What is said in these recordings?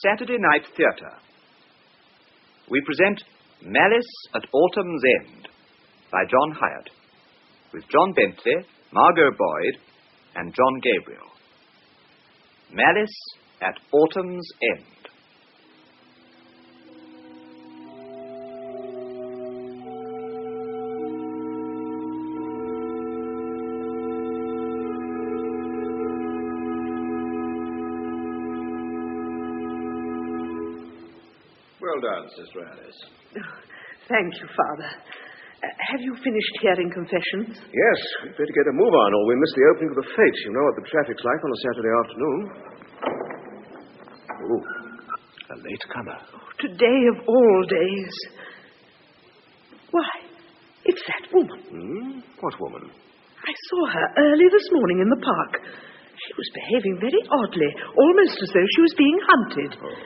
Saturday Night Theatre. We present Malice at Autumn's End by John Hyatt, with John Bentley, Margot Boyd, and John Gabriel. Malice at Autumn's End. Well done, Sister Alice. Thank you, Father. Have you finished hearing confessions? Yes, we'd better get a move on or we miss the opening of the fete. You know what the traffic's like on a Saturday afternoon. Oh, a late comer. Oh, today of all days. Why, it's that woman. What woman? I saw her early this morning in the park. She was behaving very oddly, almost as though she was being hunted. Oh.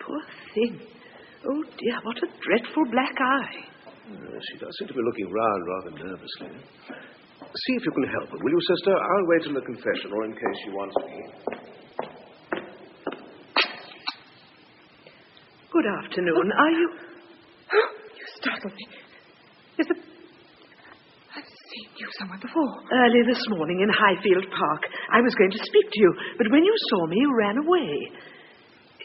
Poor thing. Oh, dear, what a dreadful black eye. She does seem to be looking round rather nervously. See if you can help her, will you, sister? I'll wait in the confessional in case she wants me. Good afternoon. Are you... Oh, you startled me. Is it... I've seen you somewhere before. Early this morning in Highfield Park. I was going to speak to you, but when you saw me, you ran away.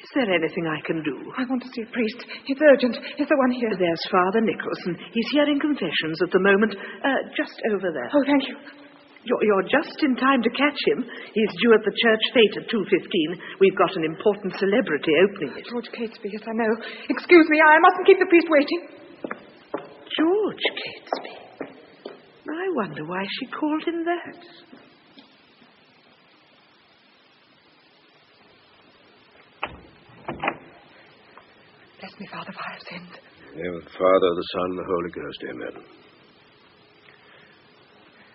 Is there anything I can do? I want to see a priest. It's urgent. Is there one here? There's Father Nicholson. He's hearing confessions at the moment. Just over there. Oh, thank you. You're just in time to catch him. He's due at the church fete at 2:15. We've got an important celebrity opening it. George Catesby, yes, I know. Excuse me, I mustn't keep the priest waiting. George Catesby. I wonder why she called him that. Bless me, Father, for I have sinned. In the name of the Father, the Son, and the Holy Ghost, amen.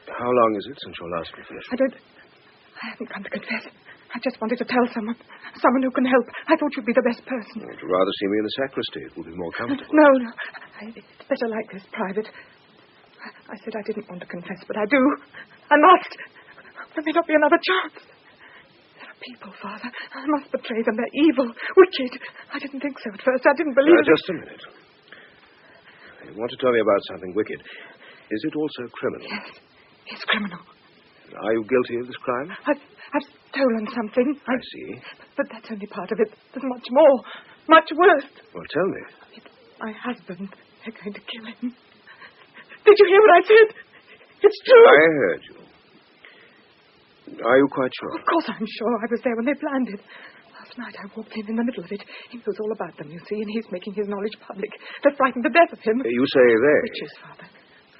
How long is it since your last confession? I haven't come to confess. I just wanted to tell someone who can help. I thought you'd be the best person. Would you rather see me in the sacristy? It would be more comfortable. No. It's better like this, private. I said I didn't want to confess, but I do. I must. There may not be another chance. There are people, Father. I must betray them. They're evil, wicked. I didn't think so at first. I didn't believe it. Just a minute. You want to tell me about something wicked. Is it also criminal? Yes, it's criminal. Are you guilty of this crime? I've stolen something. I see. But that's only part of it. There's much more. Much worse. Well, tell me. It's my husband. They're going to kill him. Did you hear what I said? It's true. I heard you. Are you quite sure? Of course I'm sure. I was there when they planned it. Last night I walked in the middle of it. He knows all about them, you see, and he's making his knowledge public. They're frightened to death of him. You say they? Witches, Father.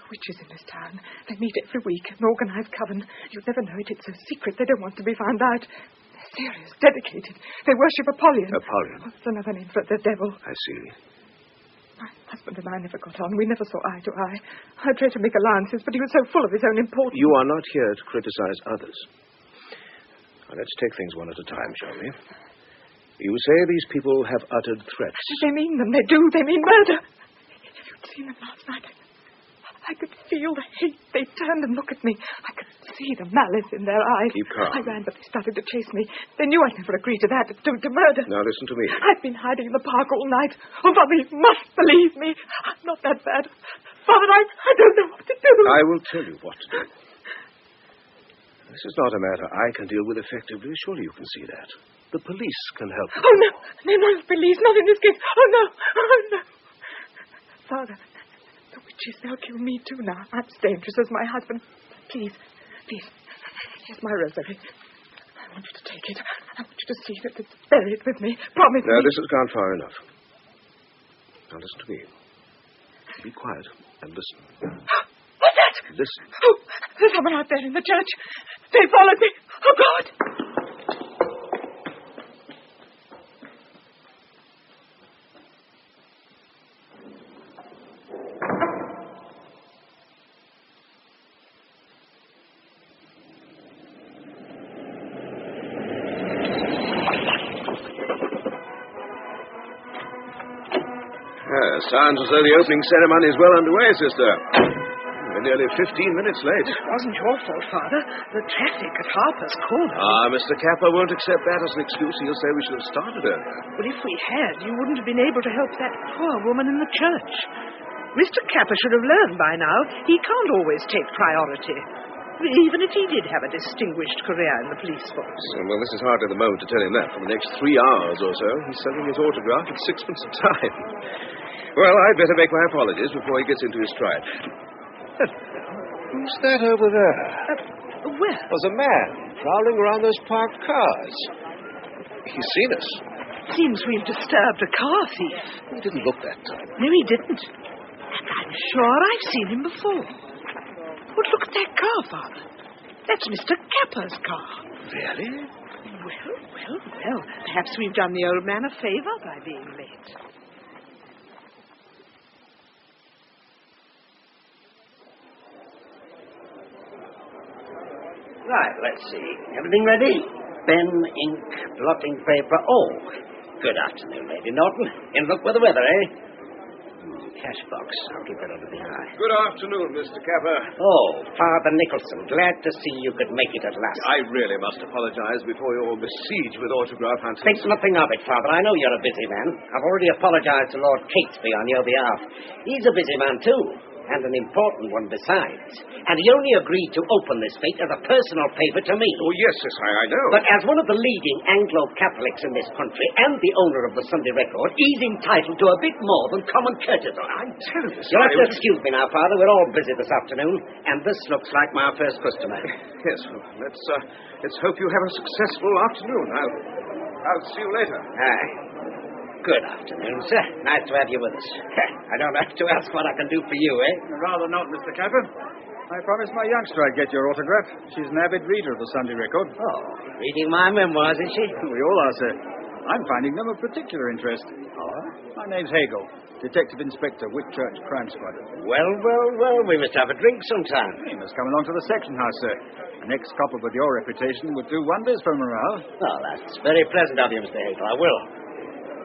Witches in this town. They meet every week, an organized coven. You'd never know it. It's so secret. They don't want to be found out. They're serious, dedicated. They worship Apollyon. Apollyon? Oh, it's another name for the devil. I see. My husband and I never got on. We never saw eye to eye. I tried to make alliances, but he was so full of his own importance. You are not here to criticize others. Now, let's take things one at a time, shall we? You say these people have uttered threats. They mean them. They do. They mean murder. If you'd seen them last night, I could feel the hate. They turned and looked at me. I could see the malice in their eyes. Keep calm. I ran, but they started to chase me. They knew I'd never agree to that, to murder. Now, listen to me. I've been hiding in the park all night. Oh, Father, you must believe me. I'm not that bad. Father, I don't know what to do. I will tell you what to do. This is not a matter I can deal with effectively. Surely you can see that. The police can help you. Oh, no. No, police. Not in this case. Oh, no. Father, the witches, they'll kill me too now. I'm as dangerous as my husband. Please. Here's my rosary. I want you to take it. I want you to see that it's buried with me. Promise me. Now, this has gone far enough. Now, listen to me. Be quiet and listen. What's that? Listen. Oh, there's someone out there in the church. They followed me. Oh, God. Sounds as though the opening ceremony is well underway, sister. We're nearly 15 minutes late. It wasn't your fault, Father. The traffic at Harper's Corner. Mr. Capper won't accept that as an excuse. He'll say we should have started earlier. Well, if we had, you wouldn't have been able to help that poor woman in the church. Mr. Capper should have learned by now he can't always take priority, even if he did have a distinguished career in the police force. Well, this is hardly the moment to tell him that. For the next 3 hours or so, he's selling his autograph at 6pence a time. Well, I'd better make my apologies before he gets into his stride. Who's that over there? Where? There's a man prowling around those parked cars. He's seen us. Seems we've disturbed a car thief. He didn't look that time. No, he didn't. And I'm sure I've seen him before. But look at that car, Father. That's Mr. Capper's car. Really? Well. Perhaps we've done the old man a favor by being late. Right, let's see. Everything ready? Pen, ink, blotting paper. Oh, good afternoon, Lady Norton. In luck with the weather, eh? Cash box. I'll keep that under the eye. Good afternoon, Mr. Capper. Oh, Father Nicholson. Glad to see you could make it at last. I really must apologize before you're besieged with autograph hunters. Think nothing of it, Father. I know you're a busy man. I've already apologized to Lord Catesby on your behalf. He's a busy man, too. And an important one besides. And he only agreed to open this fete as a personal favor to me. Oh, yes, I know. But as one of the leading Anglo-Catholics in this country and the owner of the Sunday Record, he's entitled to a bit more than common courtesy. I'm telling you, sir. You'll have to excuse me now, Father. We're all busy this afternoon, and this looks like my first customer. Yes, well, let's hope you have a successful afternoon. I'll see you later. Aye. Good afternoon, sir. Nice to have you with us. I don't have to ask what I can do for you, eh? Rather not, Mr. Capper. I promised my youngster I'd get your autograph. She's an avid reader of the Sunday Record. Oh, reading my memoirs, is she? We all are, sir. I'm finding them of particular interest. Oh? My name's Hegel, Detective Inspector, Whitchurch Crime Squad. Well, we must have a drink sometime. You must come along to the section house, sir. An ex-copper with your reputation would do wonders for morale. Oh, that's very pleasant of you, Mr. Hegel. I will.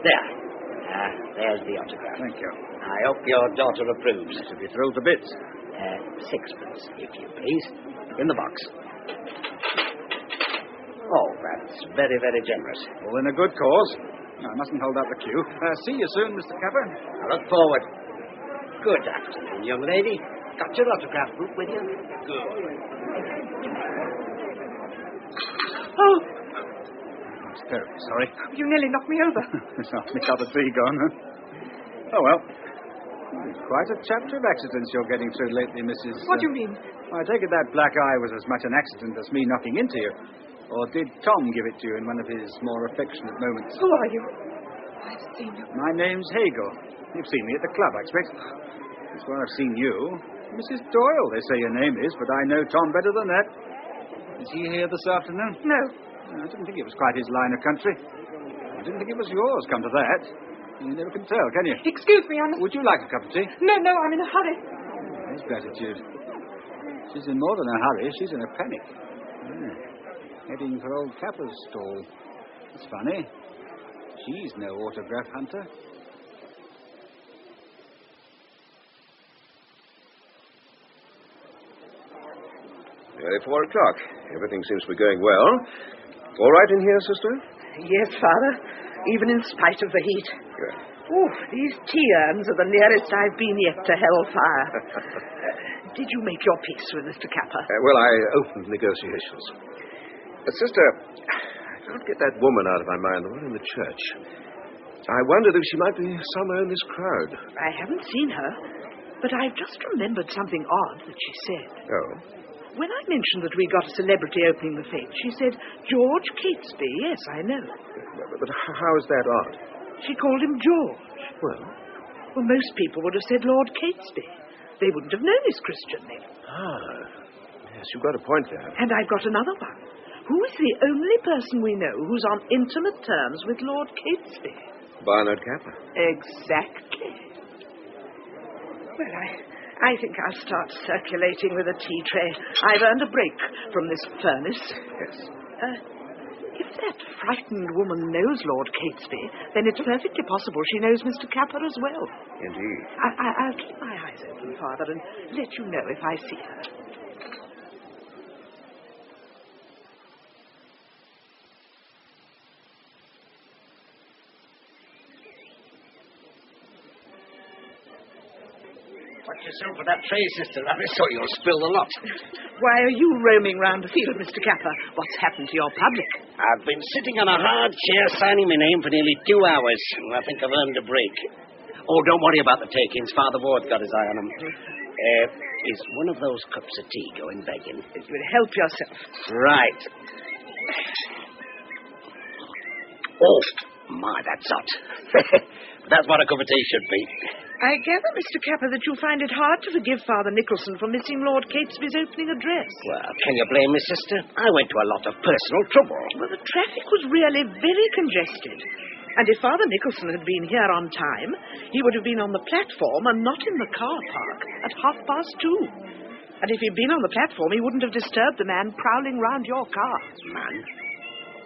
There. There's the autograph. Thank you. I hope your daughter approves. She'll be thrilled to bits. 6pence, if you please. In the box. Oh, that's very, very generous. All in a good cause. I mustn't hold up the queue. See you soon, Mr. Capper. I look forward. Good afternoon, young lady. Got your autograph book with you? Good. Oh, I'm terribly sorry. You nearly knocked me over. It's not my cup of tea gone, huh? Oh, well. Quite a chapter of accidents you're getting through lately, Mrs. What do you mean? I take it that black eye was as much an accident as me knocking into you. Or did Tom give it to you in one of his more affectionate moments? Who are you? I've seen you. My name's Hegel. You've seen me at the club, I expect. That's where I've seen you. Mrs. Doyle, they say your name is, but I know Tom better than that. Is he here this afternoon? No. I didn't think it was quite his line of country. I didn't think it was yours, come to that. You never can tell, can you? Excuse me, I'm... Would you like a cup of tea? No, I'm in a hurry. His gratitude. She's in more than a hurry. She's in a panic. Heading for old Capper's stall. It's funny. She's no autograph hunter. Nearly 4 o'clock. Everything seems to be going well. All right in here, sister? yes, Father, even in spite of the heat. Good. Oh, these tea urns are the nearest I've been yet to hellfire. Did you make your peace with Mr. Capper? Well, I opened negotiations. Sister, I can't get that woman out of my mind, the one in the church. I wondered if she might be somewhere in this crowd. I haven't seen her, but I've just remembered something odd that she said. Oh? When I mentioned that we got a celebrity opening the fete, she said, George Catesby. Yes, I know. But how is that odd? She called him George. Well, most people would have said Lord Catesby. They wouldn't have known his Christian name. Yes, you've got a point there. And I've got another one. Who is the only person we know who's on intimate terms with Lord Catesby? Barnard Capper. Exactly. Well, I think I'll start circulating with a tea tray. I've earned a break from this furnace. Yes. If that frightened woman knows Lord Catesby, then it's perfectly possible she knows Mr. Capper as well. Indeed. I'll keep my eyes open, Father, and let you know if I see her. Watch yourself with that tray, Sister Alice, or you'll spill the lot. Why are you roaming round the field, Mr. Capper? What's happened to your public? I've been sitting on a hard chair signing my name for nearly 2 hours. I think I've earned a break. Oh, don't worry about the take-ins. Father Ward's got his eye on them. Is one of those cups of tea going begging? If you'd help yourself. Right. Oh, my, that's hot. That's what a cup of tea should be. I gather, Mr. Capper, that you find it hard to forgive Father Nicholson for missing Lord Catesby's opening address. Well, can you blame me, sister? I went to a lot of personal trouble. Well, the traffic was really very congested. And if Father Nicholson had been here on time, he would have been on the platform and not in the car park at 2:30. And if he'd been on the platform, he wouldn't have disturbed the man prowling round your car. Man?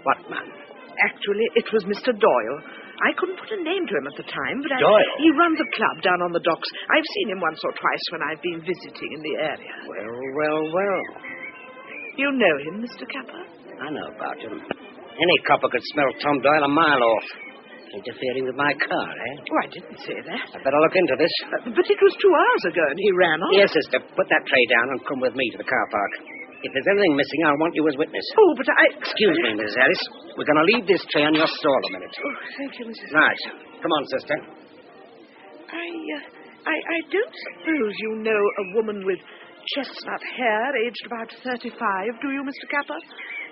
What man? Actually, it was Mr. Doyle. I couldn't put a name to him at the time, but Doyle? He runs a club down on the docks. I've seen him once or twice when I've been visiting in the area. Well. You know him, Mr. Capper? I know about him. Any copper could smell Tom Doyle a mile off. Interfering with my car, eh? Oh, I didn't say that. I'd better look into this. But it was 2 hours ago and he ran off. Yes, sister. Put that tray down and come with me to the car park. If there's anything missing, I'll want you as witness. Oh, but Excuse me, Mrs. Harris. We're going to leave this tray on your stall a minute. Oh, thank you, Mrs. Right. Come on, sister. I don't suppose you know a woman with chestnut hair, aged about 35, do you, Mr. Capper?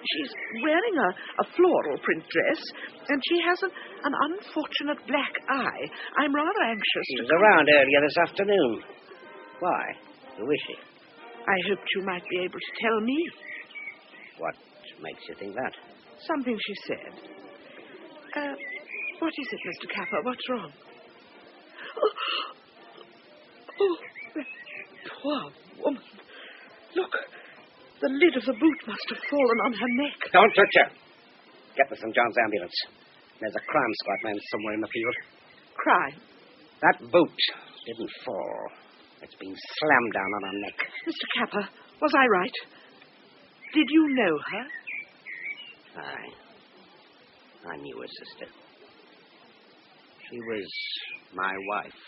She's wearing a floral print dress, and she has an unfortunate black eye. I'm rather anxious She was around earlier this afternoon. Why? Who is she? I hoped you might be able to tell me. What makes you think that? Something she said. What is it, Mr. Capper? What's wrong? Oh, that poor woman. Look, the lid of the boot must have fallen on her neck. Don't touch her. Get the St. John's ambulance. There's a crime squad man somewhere in the field. Crime? That boot didn't fall. It's been slammed down on her neck. Mr. Capper, was I right? Did you know her? I knew her, sister. She was my wife.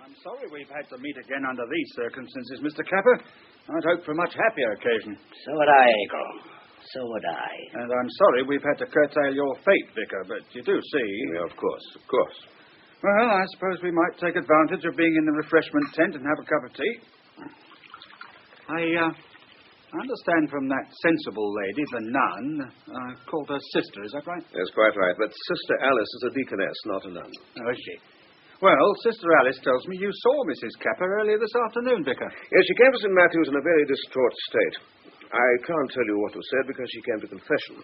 I'm sorry we've had to meet again under these circumstances, Mr. Capper. I'd hoped for a much happier occasion. So would I, Hegel. So would I. And I'm sorry we've had to curtail your fate, Vicar, but you do see... Yeah, of course. Well, I suppose we might take advantage of being in the refreshment tent and have a cup of tea. I understand from that sensible lady, the nun, called her sister, is that right? That's quite right, but Sister Alice is a deaconess, not a nun. Oh, is she? Well, Sister Alice tells me you saw Mrs. Capper earlier this afternoon, Vicar. Yes, she came to St. Matthew's in a very distraught state. I can't tell you what was said because she came to confession.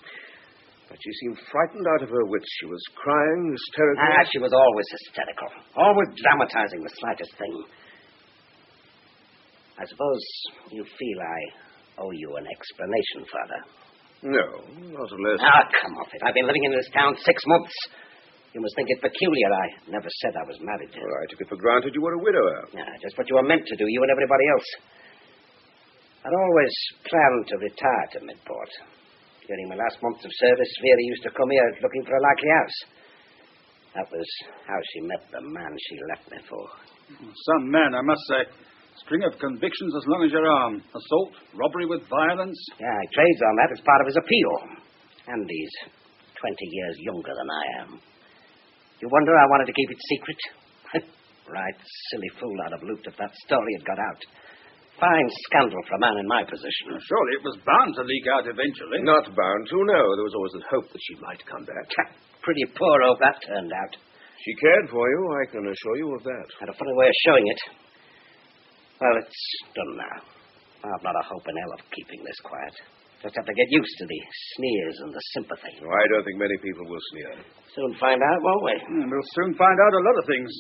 But she seemed frightened out of her wits. She was crying, hysterical. She was always hysterical. Always dramatizing the slightest thing. I suppose you feel I owe you an explanation, Father. No, not unless... Come off it. I've been living in this town 6 months. You must think it peculiar. I never said I was married. Well, I took it for granted you were a widower. Just what you were meant to do, you and everybody else. I'd always planned to retire to Midport. During my last months of service, Vera used to come here looking for a likely house. That was how she met the man she left me for. Some man, I must say. String of convictions as long as your arm. Assault, robbery with violence. Yeah, he trades on that as part of his appeal. And he's 20 years younger than I am. You wonder I wanted to keep it secret? Right, silly fool I'd have looped if that story had got out. Fine scandal for a man in my position. Surely it was bound to leak out eventually. Not bound to, no. There was always the hope that she might come back. Pretty poor hope that turned out. She cared for you, I can assure you of that. Had a funny way of showing it. Well, it's done now. I've not a hope in hell of keeping this quiet. Just have to get used to the sneers and the sympathy. Oh, I don't think many people will sneer. Soon find out, won't we? We'll soon find out a lot of things.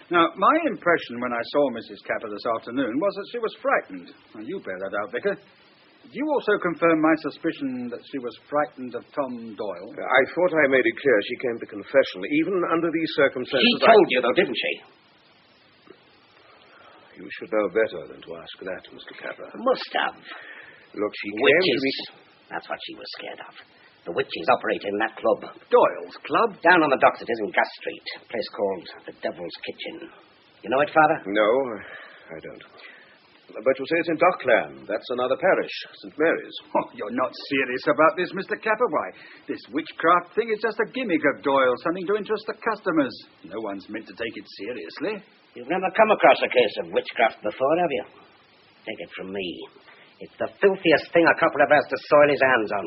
Now, my impression when I saw Mrs. Capper this afternoon was that she was frightened. Now, you bear that out, Vicar. Do you also confirm my suspicion that she was frightened of Tom Doyle? I thought I made it clear she came to confession, even under these circumstances. She told you, though, didn't she? You should know better than to ask that, Mr. Capper. Must have. Look, she came Witches. to me... That's what she was scared of. The witches operate in that club. Doyle's club? Down on the docks it is in Gus Street. A place called the Devil's Kitchen. You know it, Father? No, I don't. But you say it's in Dockland. That's another parish, St. Mary's. Oh, you're not serious about this, Mr. Capper. Why, this witchcraft thing is just a gimmick of Doyle, something to interest the customers. No one's meant to take it seriously. You've never come across a case of witchcraft before, have you? Take it from me. It's the filthiest thing a couple ever has to soil his hands on.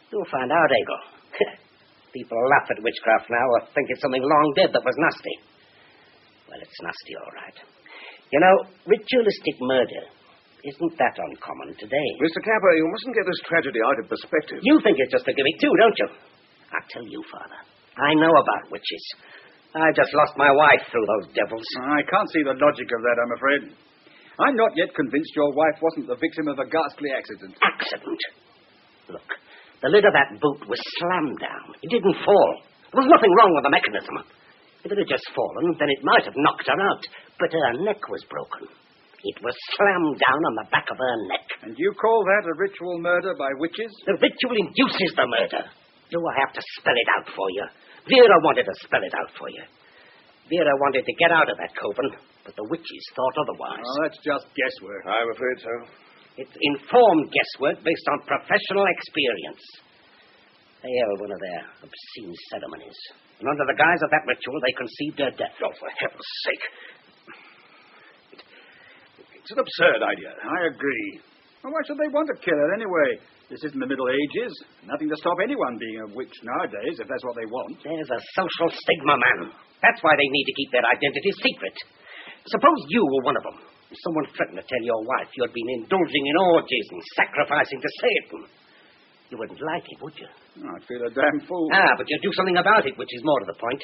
You'll find out, Hegel. People laugh at witchcraft now or think it's something long dead that was nasty. Well, it's nasty, all right. You know, ritualistic murder, isn't that uncommon today? Mr. Capper, you mustn't get this tragedy out of perspective. You think it's just a gimmick too, don't you? I tell you, Father, I know about witches. I just lost my wife through those devils. I can't see the logic of that, I'm afraid. I'm not yet convinced your wife wasn't the victim of a ghastly accident. Accident? Look, the lid of that boot was slammed down. It didn't fall. There was nothing wrong with the mechanism. If it had just fallen, then it might have knocked her out. But her neck was broken. It was slammed down on the back of her neck. And you call that a ritual murder by witches? The ritual induces the murder. Do I have to spell it out for you? Vera wanted to spell it out for you. Vera wanted to get out of that coven, but the witches thought otherwise. Oh, that's just guesswork. I'm afraid so. It's informed guesswork based on professional experience. They held one of their obscene ceremonies. And under the guise of that ritual, they conceived her death. Oh, for heaven's sake. It's an absurd idea. I agree. Well, why should they want to kill her anyway? This isn't the Middle Ages. Nothing to stop anyone being a witch nowadays, if that's what they want. There's a social stigma, man. That's why they need to keep their identity secret. Suppose you were one of them. If someone threatened to tell your wife you'd been indulging in orgies and sacrificing to Satan, you wouldn't like it, would you? Oh, I'd feel a damn fool. But you'd do something about it, which is more to the point.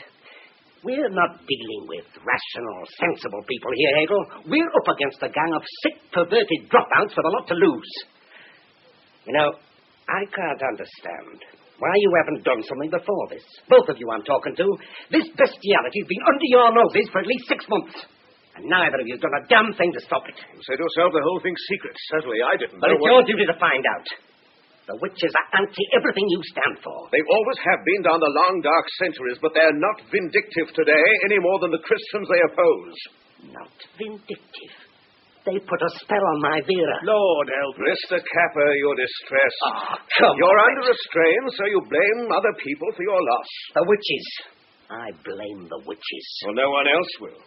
We're not dealing with rational, sensible people here, Hegel. We're up against a gang of sick, perverted dropouts with a lot to lose. You know, I can't understand why you haven't done something before this. Both of you I'm talking to. This bestiality's been under your noses for at least 6 months. And neither of you've done a damn thing to stop it. You said yourself the whole thing's secret. Certainly I didn't. But it's your duty to find out. The witches are anti-everything you stand for. They always have been down the long, dark centuries, but they're not vindictive today any more than the Christians they oppose. Not vindictive. They put a spell on my Vera. Lord help Mr. Capper, you're distressed. Oh, come You're on, under a strain, so you blame other people for your loss. The witches. I blame the witches. Well, no one else will.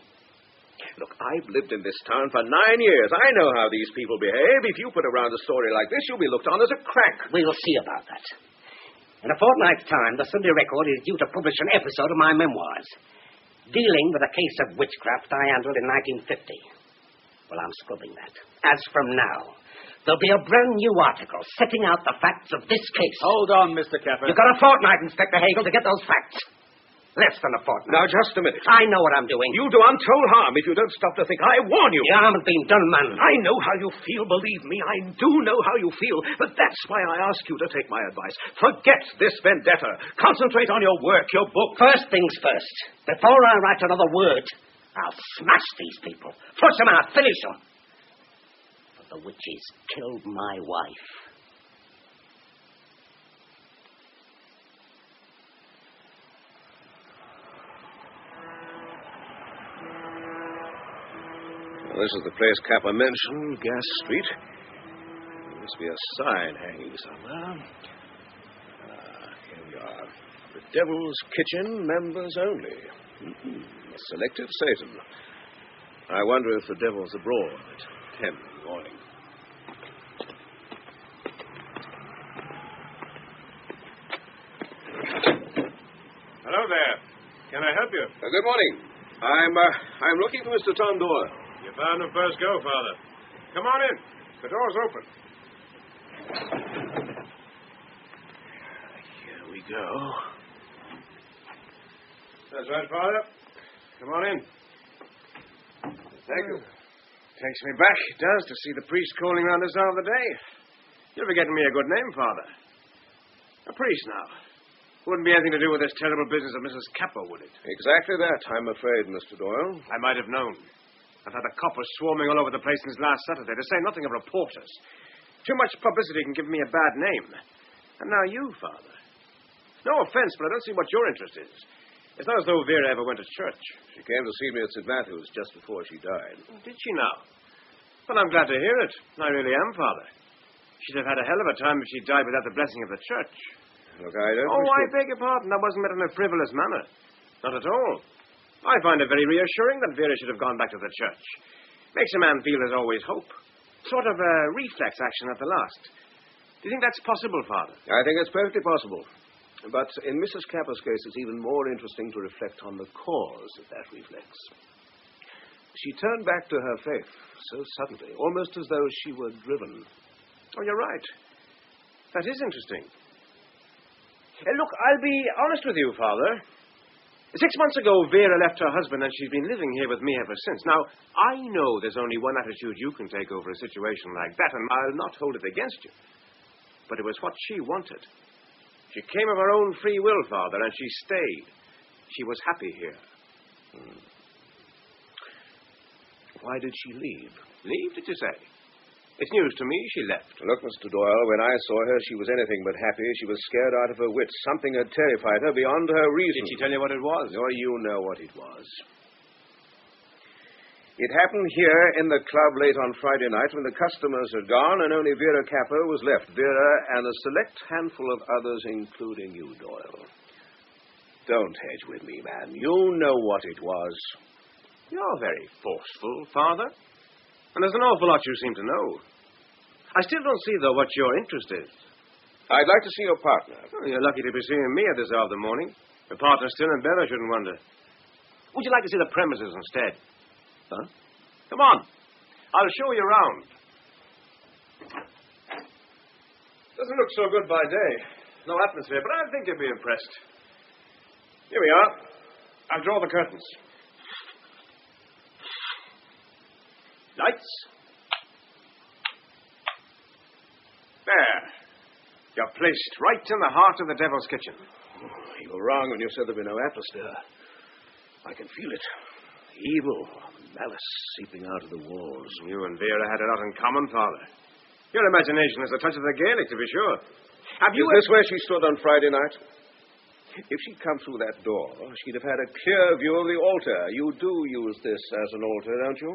Look, I've lived in this town for 9 years. I know how these people behave. If you put around a story like this, you'll be looked on as a crank. We'll see about that. In a fortnight's time, the Sunday Record is due to publish an episode of my memoirs, dealing with a case of witchcraft I handled in 1950. Well, I'm scrubbing that. As from now, there'll be a brand new article setting out the facts of this case. Hold on, Mr. Capper. You've got a fortnight, Inspector Hegel, to get those facts. Less than a fortnight. Now, just a minute. I know what I'm doing. You'll do untold harm if you don't stop to think. I warn you. The harm has been done, man. I know how you feel, believe me. I do know how you feel. But that's why I ask you to take my advice. Forget this vendetta. Concentrate on your work, your book. First things first. Before I write another word, I'll smash these people. Flush them out. Finish them. But the witches killed my wife. Well, this is the place Capper mentioned, Gas Street. There must be a sign hanging somewhere. Here we are. The Devil's Kitchen, members only. A selective Satan. I wonder if the devil's abroad at 10 in the morning. Hello there. Can I help you? Good morning. I'm looking for Mr. Tom Doyle. You found him first go, Father. Come on in. The door's open. Here we go. That's right, Father. Come on in. Thank you. Takes me back, it does, to see the priest calling round this hour of the day. You're forgetting me a good name, Father. A priest now. Wouldn't be anything to do with this terrible business of Mrs. Capper, would it? Exactly that, I'm afraid, Mr. Doyle. I might have known. I've had the coppers swarming all over the place since last Saturday, to say nothing of reporters. Too much publicity can give me a bad name. And now you, Father. No offense, but I don't see what your interest is. It's not as though Vera ever went to church. She came to see me at St. Matthew's just before she died. Oh, did she now? Well, I'm glad to hear it. I really am, Father. She'd have had a hell of a time if she died without the blessing of the church. Look, I don't... I beg your pardon. I wasn't meant in a frivolous manner. Not at all. I find it very reassuring that Vera should have gone back to the church. Makes a man feel there's always hope. Sort of a reflex action at the last. Do you think that's possible, Father? I think it's perfectly possible. But in Mrs. Capper's case, it's even more interesting to reflect on the cause of that reflex. She turned back to her faith so suddenly, almost as though she were driven. Oh, you're right. That is interesting. Look, I'll be honest with you, Father. 6 months ago, Vera left her husband, and she's been living here with me ever since. Now, I know there's only one attitude you can take over a situation like that, and I'll not hold it against you. But it was what she wanted. She came of her own free will, Father, and she stayed. She was happy here. Why did she leave? Leave, did you say? It's news to me she left. Look, Mr. Doyle, when I saw her, she was anything but happy. She was scared out of her wits. Something had terrified her beyond her reason. Did she tell you what it was? Oh, you know what it was. It happened here in the club late on Friday night when the customers had gone and only Vera Capper was left. Vera and a select handful of others, including you, Doyle. Don't hedge with me, man. You know what it was. You're very forceful, Father. And there's an awful lot you seem to know. I still don't see, though, what your interest is. I'd like to see your partner. Oh, you're lucky to be seeing me at this hour of the morning. Your partner's still in bed, I shouldn't wonder. Would you like to see the premises instead? Huh? Come on. I'll show you around. Doesn't look so good by day. No atmosphere, but I think you'll be impressed. Here we are. I'll draw the curtains. Lights. There. You're placed right in the heart of the devil's kitchen. You were wrong when you said there'd be no atmosphere. I can feel it. Evil, malice seeping out of the walls. You and Vera had a lot in common, Father. Your imagination is a touch of the Gaelic, to be sure. Is this where she stood on Friday night? If she'd come through that door, she'd have had a clear view of the altar. You do use this as an altar, don't you?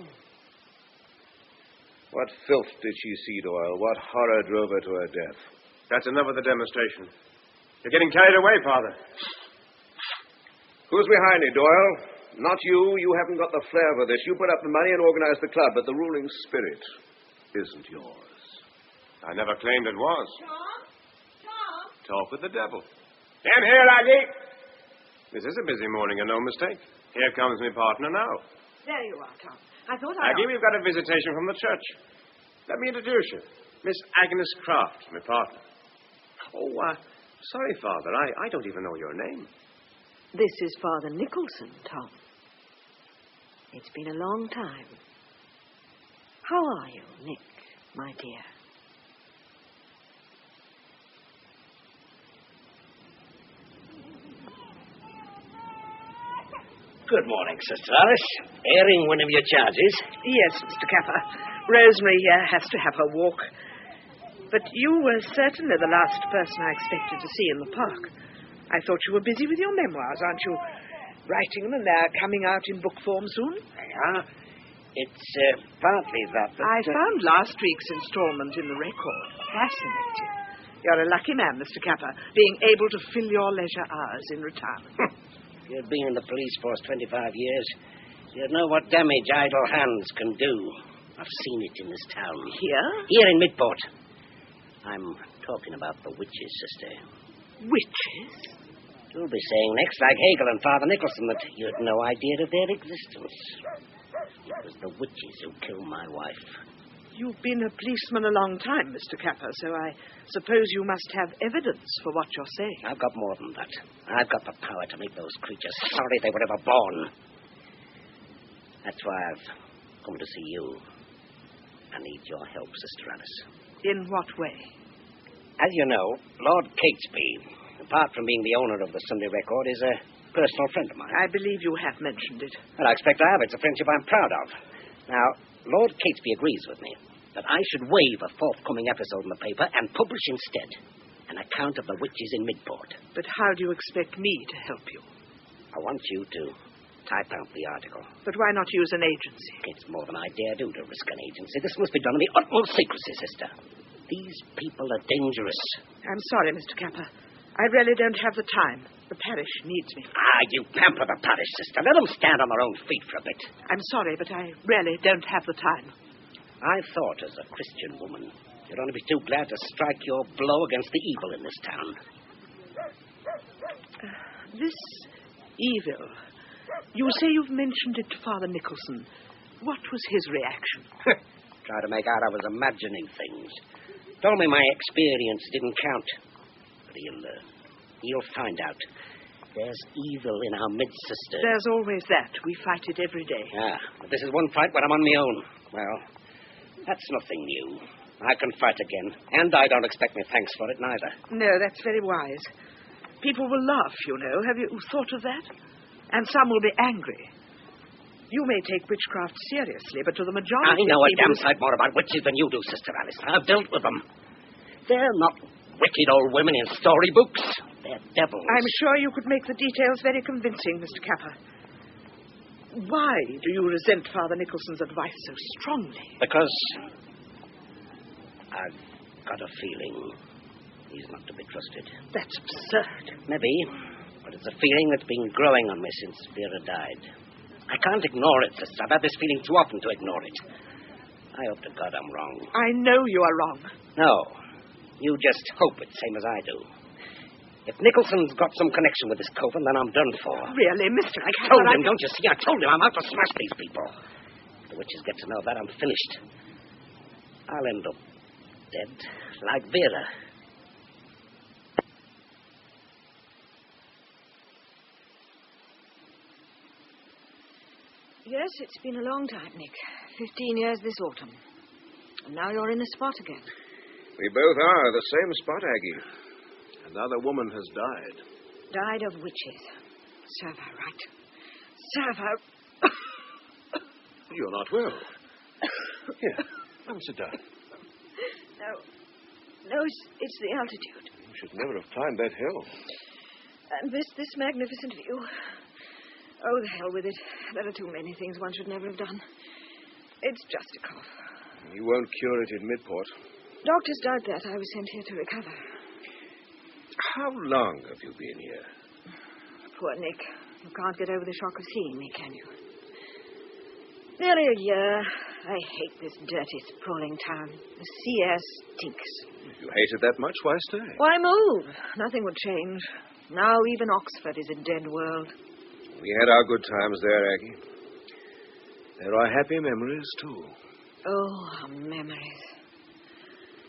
What filth did she see, Doyle? What horror drove her to her death? That's enough of the demonstration. You're getting carried away, Father. Who's behind it, Doyle? Not you. You haven't got the flair for this. You put up the money and organized the club, but the ruling spirit isn't yours. I never claimed it was. Tom? Talk with the devil. In here, Aggie. This is a busy morning, and no mistake. Here comes my partner now. There you are, Tom. I thought Aggie, we've got a visitation from the church. Let me introduce you. Miss Agnes Craft, my partner. Oh, sorry, Father. I don't even know your name. This is Father Nicholson, Tom. It's been a long time. How are you, Nick, my dear? Good morning, Sister Alice. Airing one of your charges? Yes, Mr. Capper. Rosemary here has to have her walk. But you were certainly the last person I expected to see in the park. I thought you were busy with your memoirs, aren't you? Writing them and they're coming out in book form soon? They are. It's partly that, but... I found last week's installment in the record fascinating. You're a lucky man, Mr. Capper, being able to fill your leisure hours in retirement. You've been in the police force 25 years. You know what damage idle hands can do. I've seen it in this town. Here? Here in Midport. I'm talking about the witches, sister. Witches? You'll be saying next, like Hegel and Father Nicholson, that you had no idea of their existence. It was the witches who killed my wife. You've been a policeman a long time, Mr. Capper, so I suppose you must have evidence for what you're saying. I've got more than that. I've got the power to make those creatures sorry they were ever born. That's why I've come to see you. I need your help, Sister Alice. In what way? As you know, Lord Catesby, apart from being the owner of the Sunday Record, is a personal friend of mine. I believe you have mentioned it. Well, I expect I have. It's a friendship I'm proud of. Now, Lord Catesby agrees with me that I should waive a forthcoming episode in the paper and publish instead an account of the witches in Midport. But how do you expect me to help you? I want you to type out the article. But why not use an agency? It's more than I dare do to risk an agency. This must be done in the utmost secrecy, sister. These people are dangerous. I'm sorry, Mr. Capper. I really don't have the time. The parish needs me. Ah, you pamper the parish, sister. Let them stand on their own feet for a bit. I'm sorry, but I really don't have the time. I thought, as a Christian woman, you'd only be too glad to strike your blow against the evil in this town. This evil... You say you've mentioned it to Father Nicholson. What was his reaction? Try to make out I was imagining things. Told me my experience didn't count. But he'll find out. There's evil in our midst, sister. There's always that. We fight it every day. Ah, but this is one fight when I'm on my own. Well, that's nothing new. I can fight again. And I don't expect my thanks for it, neither. No, that's very wise. People will laugh, you know. Have you thought of that? And some will be angry. You may take witchcraft seriously, but to the majority... I know a damn sight more about witches than you do, Sister Alice. I've dealt with them. They're not wicked old women in storybooks. They're devils. I'm sure you could make the details very convincing, Mr. Capper. Why do you resent Father Nicholson's advice so strongly? Because I've got a feeling he's not to be trusted. That's absurd. Maybe, but it's a feeling that's been growing on me since Vera died. I can't ignore it, sister. I've had this feeling too often to ignore it. I hope to God I'm wrong. I know you are wrong. No. You just hope it, same as I do. If Nicholson's got some connection with this coven, then I'm done for. Really, Mr. I told him, don't you see? I told him I'm out to smash these people. If the witches get to know that, I'm finished. I'll end up dead, like Vera. Yes, it's been a long time, Nick. 15 years this autumn. And now you're in the spot again. We both are the same spot, Aggie. Another woman has died. Died of witches. Serve her right. Serve her. You're not well. Here, come sit down. No, it's the altitude. You should never have climbed that hill. And this magnificent view. Oh, the hell with it. There are too many things one should never have done. It's just a cough. You won't cure it in Midport. Doctors doubt that. I was sent here to recover. How long have you been here? Poor Nick. You can't get over the shock of seeing me, can you? Nearly a year. I hate this dirty, sprawling town. The sea air stinks. If you hate it that much, why stay? Why move? Nothing would change. Now even Oxford is a dead world. We had our good times there, Aggie. There are happy memories, too. Oh, our memories.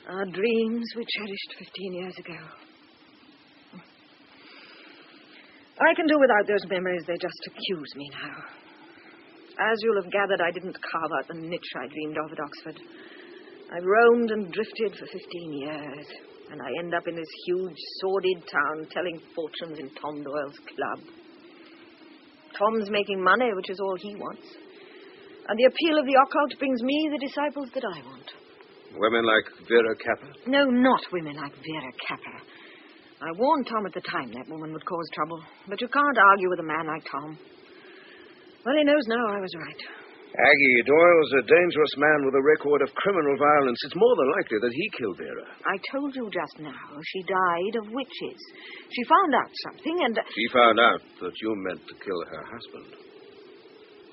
Our dreams we cherished 15 years ago. I can do without those memories. They just accuse me now. As you'll have gathered, I didn't carve out the niche I dreamed of at Oxford. I've roamed and drifted for 15 years, and I end up in this huge, sordid town telling fortunes in Tom Doyle's club. Tom's making money, which is all he wants. And the appeal of the occult brings me the disciples that I want. Women like Vera Kappa? No, not women like Vera Kappa. I warned Tom at the time that woman would cause trouble. But you can't argue with a man like Tom. Well, he knows now I was right. Aggie, Doyle's a dangerous man with a record of criminal violence. It's more than likely that he killed Vera. I told you just now she died of witches. She found out something and... She found out that you meant to kill her husband.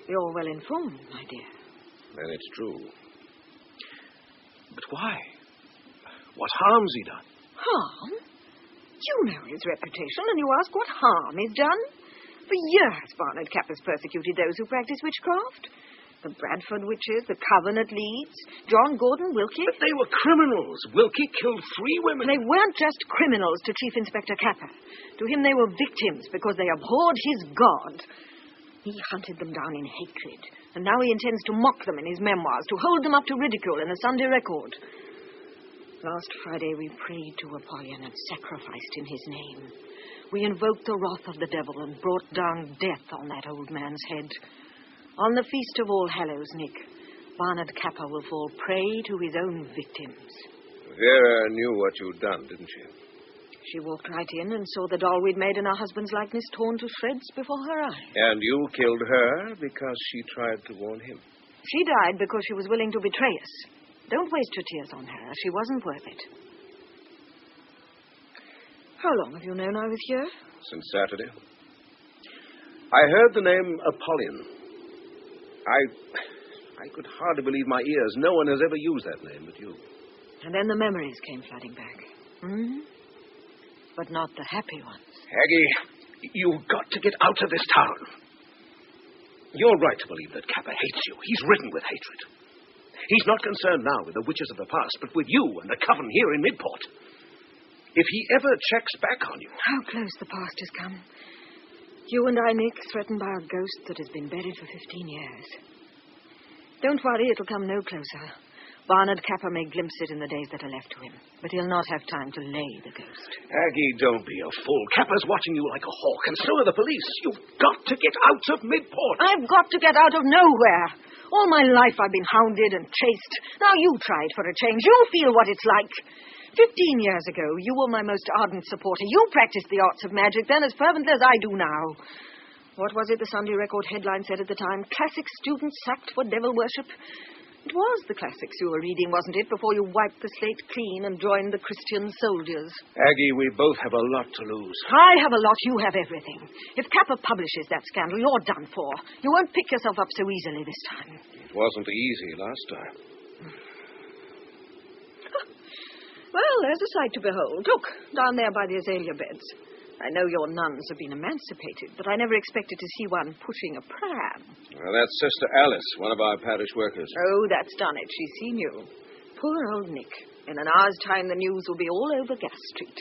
You're well informed, my dear. Then it's true. But why? What harm's he done? Harm? You know his reputation, and you ask what harm he's done? For years, Barnard Kappa's persecuted those who practice witchcraft. The Bradford witches, the coven at Leeds, John Gordon Wilkie. But they were criminals. Wilkie killed 3 women. They weren't just criminals to Chief Inspector Kappa. To him, they were victims because they abhorred his God. He hunted them down in hatred And now he intends to mock them in his memoirs, to hold them up to ridicule in the Sunday Record. Last Friday we prayed to Apollyon and sacrificed in his name. We invoked the wrath of the devil and brought down death on that old man's head. On the Feast of All Hallows, Nick, Barnard Kappa will fall prey to his own victims. Vera knew what you'd done, didn't she? She walked right in and saw the doll we'd made in our husband's likeness torn to shreds before her eyes. And you killed her because she tried to warn him. She died because she was willing to betray us. Don't waste your tears on her. She wasn't worth it. How long have you known I was here? Since Saturday. I heard the name Apollyon. I could hardly believe my ears. No one has ever used that name but you. And then the memories came flooding back. But not the happy ones. Aggie, you've got to get out of this town. You're right to believe that Kappa hates you. He's ridden with hatred. He's not concerned now with the witches of the past, but with you and the coven here in Midport. If he ever checks back on you... How close the past has come. You and I, Nick, threatened by a ghost that has been buried for 15 years. Don't worry, it'll come no closer. Barnard Kappa may glimpse it in the days that are left to him, but he'll not have time to lay the ghost. Aggie, don't be a fool. Kappa's watching you like a hawk, and so are the police. You've got to get out of Midport. I've got to get out of nowhere. All my life I've been hounded and chased. Now you try it for a change. You feel what it's like. 15 years ago, you were my most ardent supporter. You practiced the arts of magic then as fervently as I do now. What was it the Sunday Record headline said at the time? Classic students sacked for devil worship. It was the classics you were reading, wasn't it, before you wiped the slate clean and joined the Christian soldiers? Aggie, we both have a lot to lose. I have a lot, you have everything. If Kappa publishes that scandal, you're done for. You won't pick yourself up so easily this time. It wasn't easy last time. Well, there's a sight to behold. Look, down there by the azalea beds. I know your nuns have been emancipated, but I never expected to see one pushing a pram. Well, that's Sister Alice, one of our parish workers. Oh, that's done it. She's seen you. Poor old Nick. In an hour's time, the news will be all over Gas Street.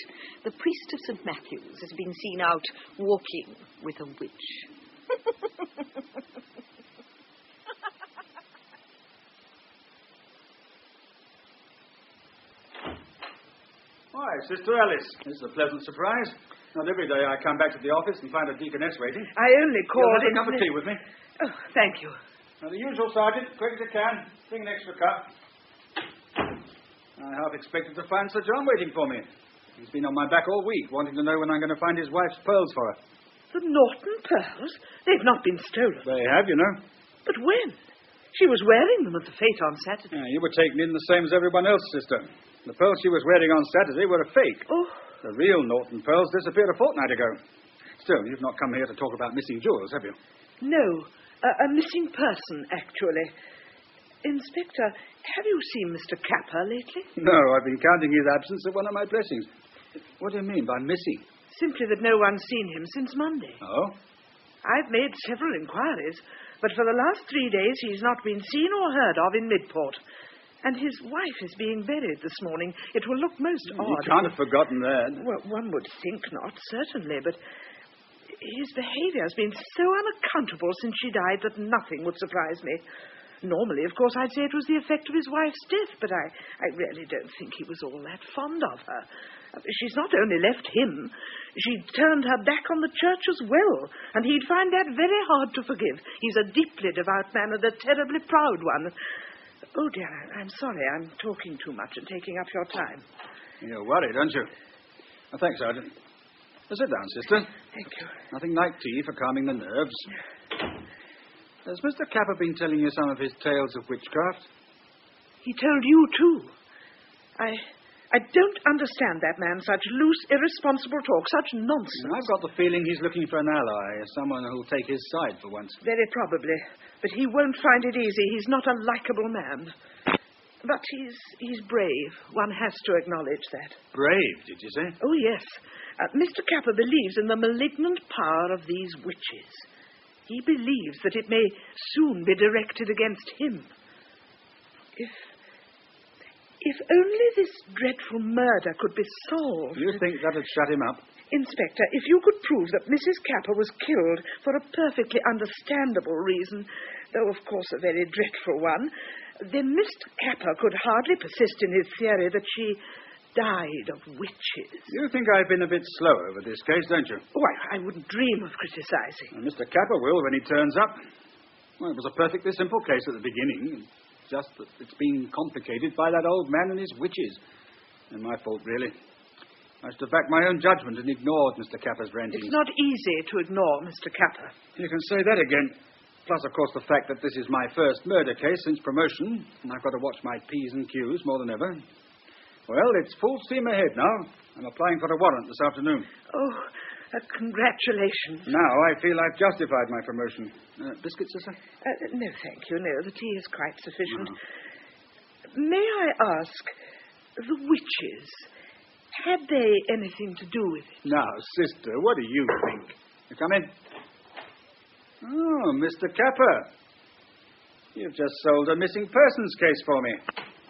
The priest of St. Matthew's has been seen out walking with a witch. Why, Sister Alice, this is a pleasant surprise. Not every day I come back to the office and find a deaconess waiting. I only called... You'll have a cup of tea with me? Oh, thank you. Now, the usual, Sergeant. Quick as you can. Bring an extra cup. I half expected to find Sir John waiting for me. He's been on my back all week, wanting to know when I'm going to find his wife's pearls for her. The Norton pearls? They've not been stolen. They have, you know. But when? She was wearing them at the fete on Saturday. You were taken in the same as everyone else, sister. The pearls she was wearing on Saturday were a fake. Oh. The real Norton pearls disappeared a fortnight ago. Still, you've not come here to talk about missing jewels, have you? No. A missing person, actually. Inspector, have you seen Mr. Kappa lately? No, I've been counting his absence at one of my blessings. What do you mean by missing? Simply that no one's seen him since Monday. Oh? I've made several inquiries, but for the last 3 days he's not been seen or heard of in Midport. And his wife is being buried this morning. It will look most odd. You can't have forgotten that. Well, one would think not, certainly, but his behavior has been so unaccountable since she died that nothing would surprise me. Normally, of course, I'd say it was the effect of his wife's death, but I really don't think he was all that fond of her. She's not only left him, she turned her back on the church as well, and he'd find that very hard to forgive. He's a deeply devout man and a terribly proud one. Oh, dear, I'm sorry. I'm talking too much and taking up your time. You're worried, aren't you? Oh, thanks, Sergeant. Sit down, sister. Thank you. Nothing like tea for calming the nerves. Has Mr. Kappa been telling you some of his tales of witchcraft? He told you, too. I don't understand that man. Such loose, irresponsible talk. Such nonsense. I've got the feeling he's looking for an ally, someone who'll take his side for once. Very probably. But he won't find it easy. He's not a likable man. But he's brave. One has to acknowledge that. Brave, did you say? Oh, yes. Mr. Kappa believes in the malignant power of these witches. He believes that it may soon be directed against him. If only this dreadful murder could be solved. You think that'd shut him up? Inspector, if you could prove that Mrs. Kappa was killed for a perfectly understandable reason, though of course a very dreadful one, then Mr. Capper could hardly persist in his theory that she died of witches. You think I've been a bit slow over this case, don't you? Why, I wouldn't dream of criticizing. Well, Mr. Capper will when he turns up. Well, it was a perfectly simple case at the beginning. Just that it's been complicated by that old man and his witches. And my fault, really. I should have backed my own judgment and ignored Mr. Capper's rantings. It's not easy to ignore Mr. Capper. You can say that again. Plus, of course, the fact that this is my first murder case since promotion, and I've got to watch my P's and Q's more than ever. Well, it's full steam ahead now. I'm applying for a warrant this afternoon. Oh, congratulations. Now I feel I've justified my promotion. Biscuits, sister? No, thank you. No, the tea is quite sufficient. May I ask, the witches, had they anything to do with it? Now, sister, what do you think? You come in. Oh, Mr. Capper. You've just sold a missing persons case for me.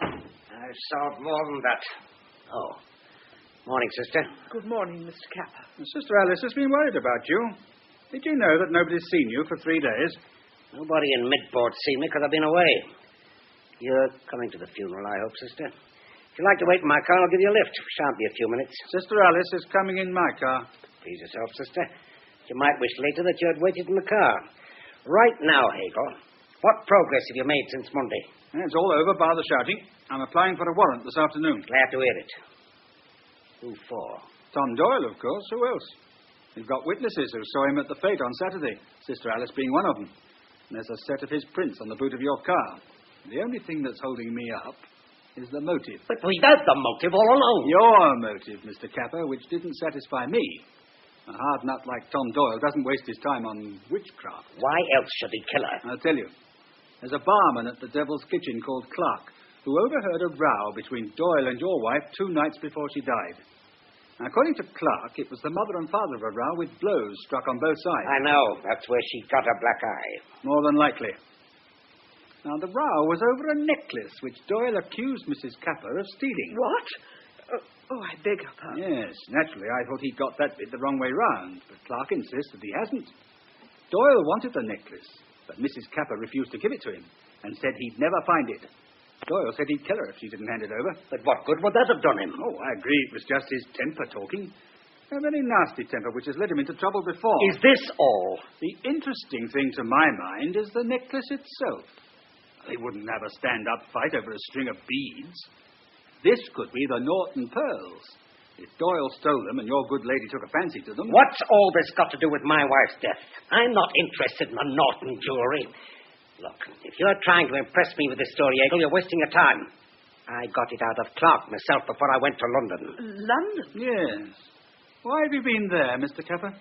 I've solved more than that. Oh. Morning, sister. Good morning, Mr. Capper. Sister Alice has been worried about you. Did you know that nobody's seen you for 3 days? Nobody in Midport seen me because I've been away. You're coming to the funeral, I hope, sister. If you'd like to wait in my car, I'll give you a lift. Shan't be a few minutes. Sister Alice is coming in my car. Please yourself, sister. You might wish later that you had waited in the car. Right now, Hegel, what progress have you made since Monday? It's all over, bar the shouting. I'm applying for a warrant this afternoon. Glad to hear it. Who for? Tom Doyle, of course. Who else? We've got witnesses who saw him at the fete on Saturday, Sister Alice being one of them. And there's a set of his prints on the boot of your car. The only thing that's holding me up is the motive. But we've had the motive all along. Your motive, Mr. Capper, which didn't satisfy me. A hard nut like Tom Doyle doesn't waste his time on witchcraft. Why else should he kill her? I'll tell you. There's a barman at the Devil's Kitchen called Clark who overheard a row between Doyle and your wife 2 nights before she died. Now, according to Clark, it was the mother and father of a row with blows struck on both sides. I know. That's where she got her black eye. More than likely. Now, the row was over a necklace which Doyle accused Mrs. Capper of stealing. What? Oh, I beg your pardon. Yes, naturally, I thought he got that bit the wrong way round, but Clark insists that he hasn't. Doyle wanted the necklace, but Mrs. Capper refused to give it to him and said he'd never find it. Doyle said he'd kill her if she didn't hand it over. But what good would that have done him? Oh, I agree it was just his temper talking. A very nasty temper which has led him into trouble before. Is this all? The interesting thing to my mind is the necklace itself. They wouldn't have a stand-up fight over a string of beads. This could be the Norton pearls. If Doyle stole them and your good lady took a fancy to them... What's all this got to do with my wife's death? I'm not interested in the Norton jewelry. Look, if you're trying to impress me with this story, Hegel, you're wasting your time. I got it out of Clark myself before I went to London. London? Yes. Why have you been there, Mr. Capper?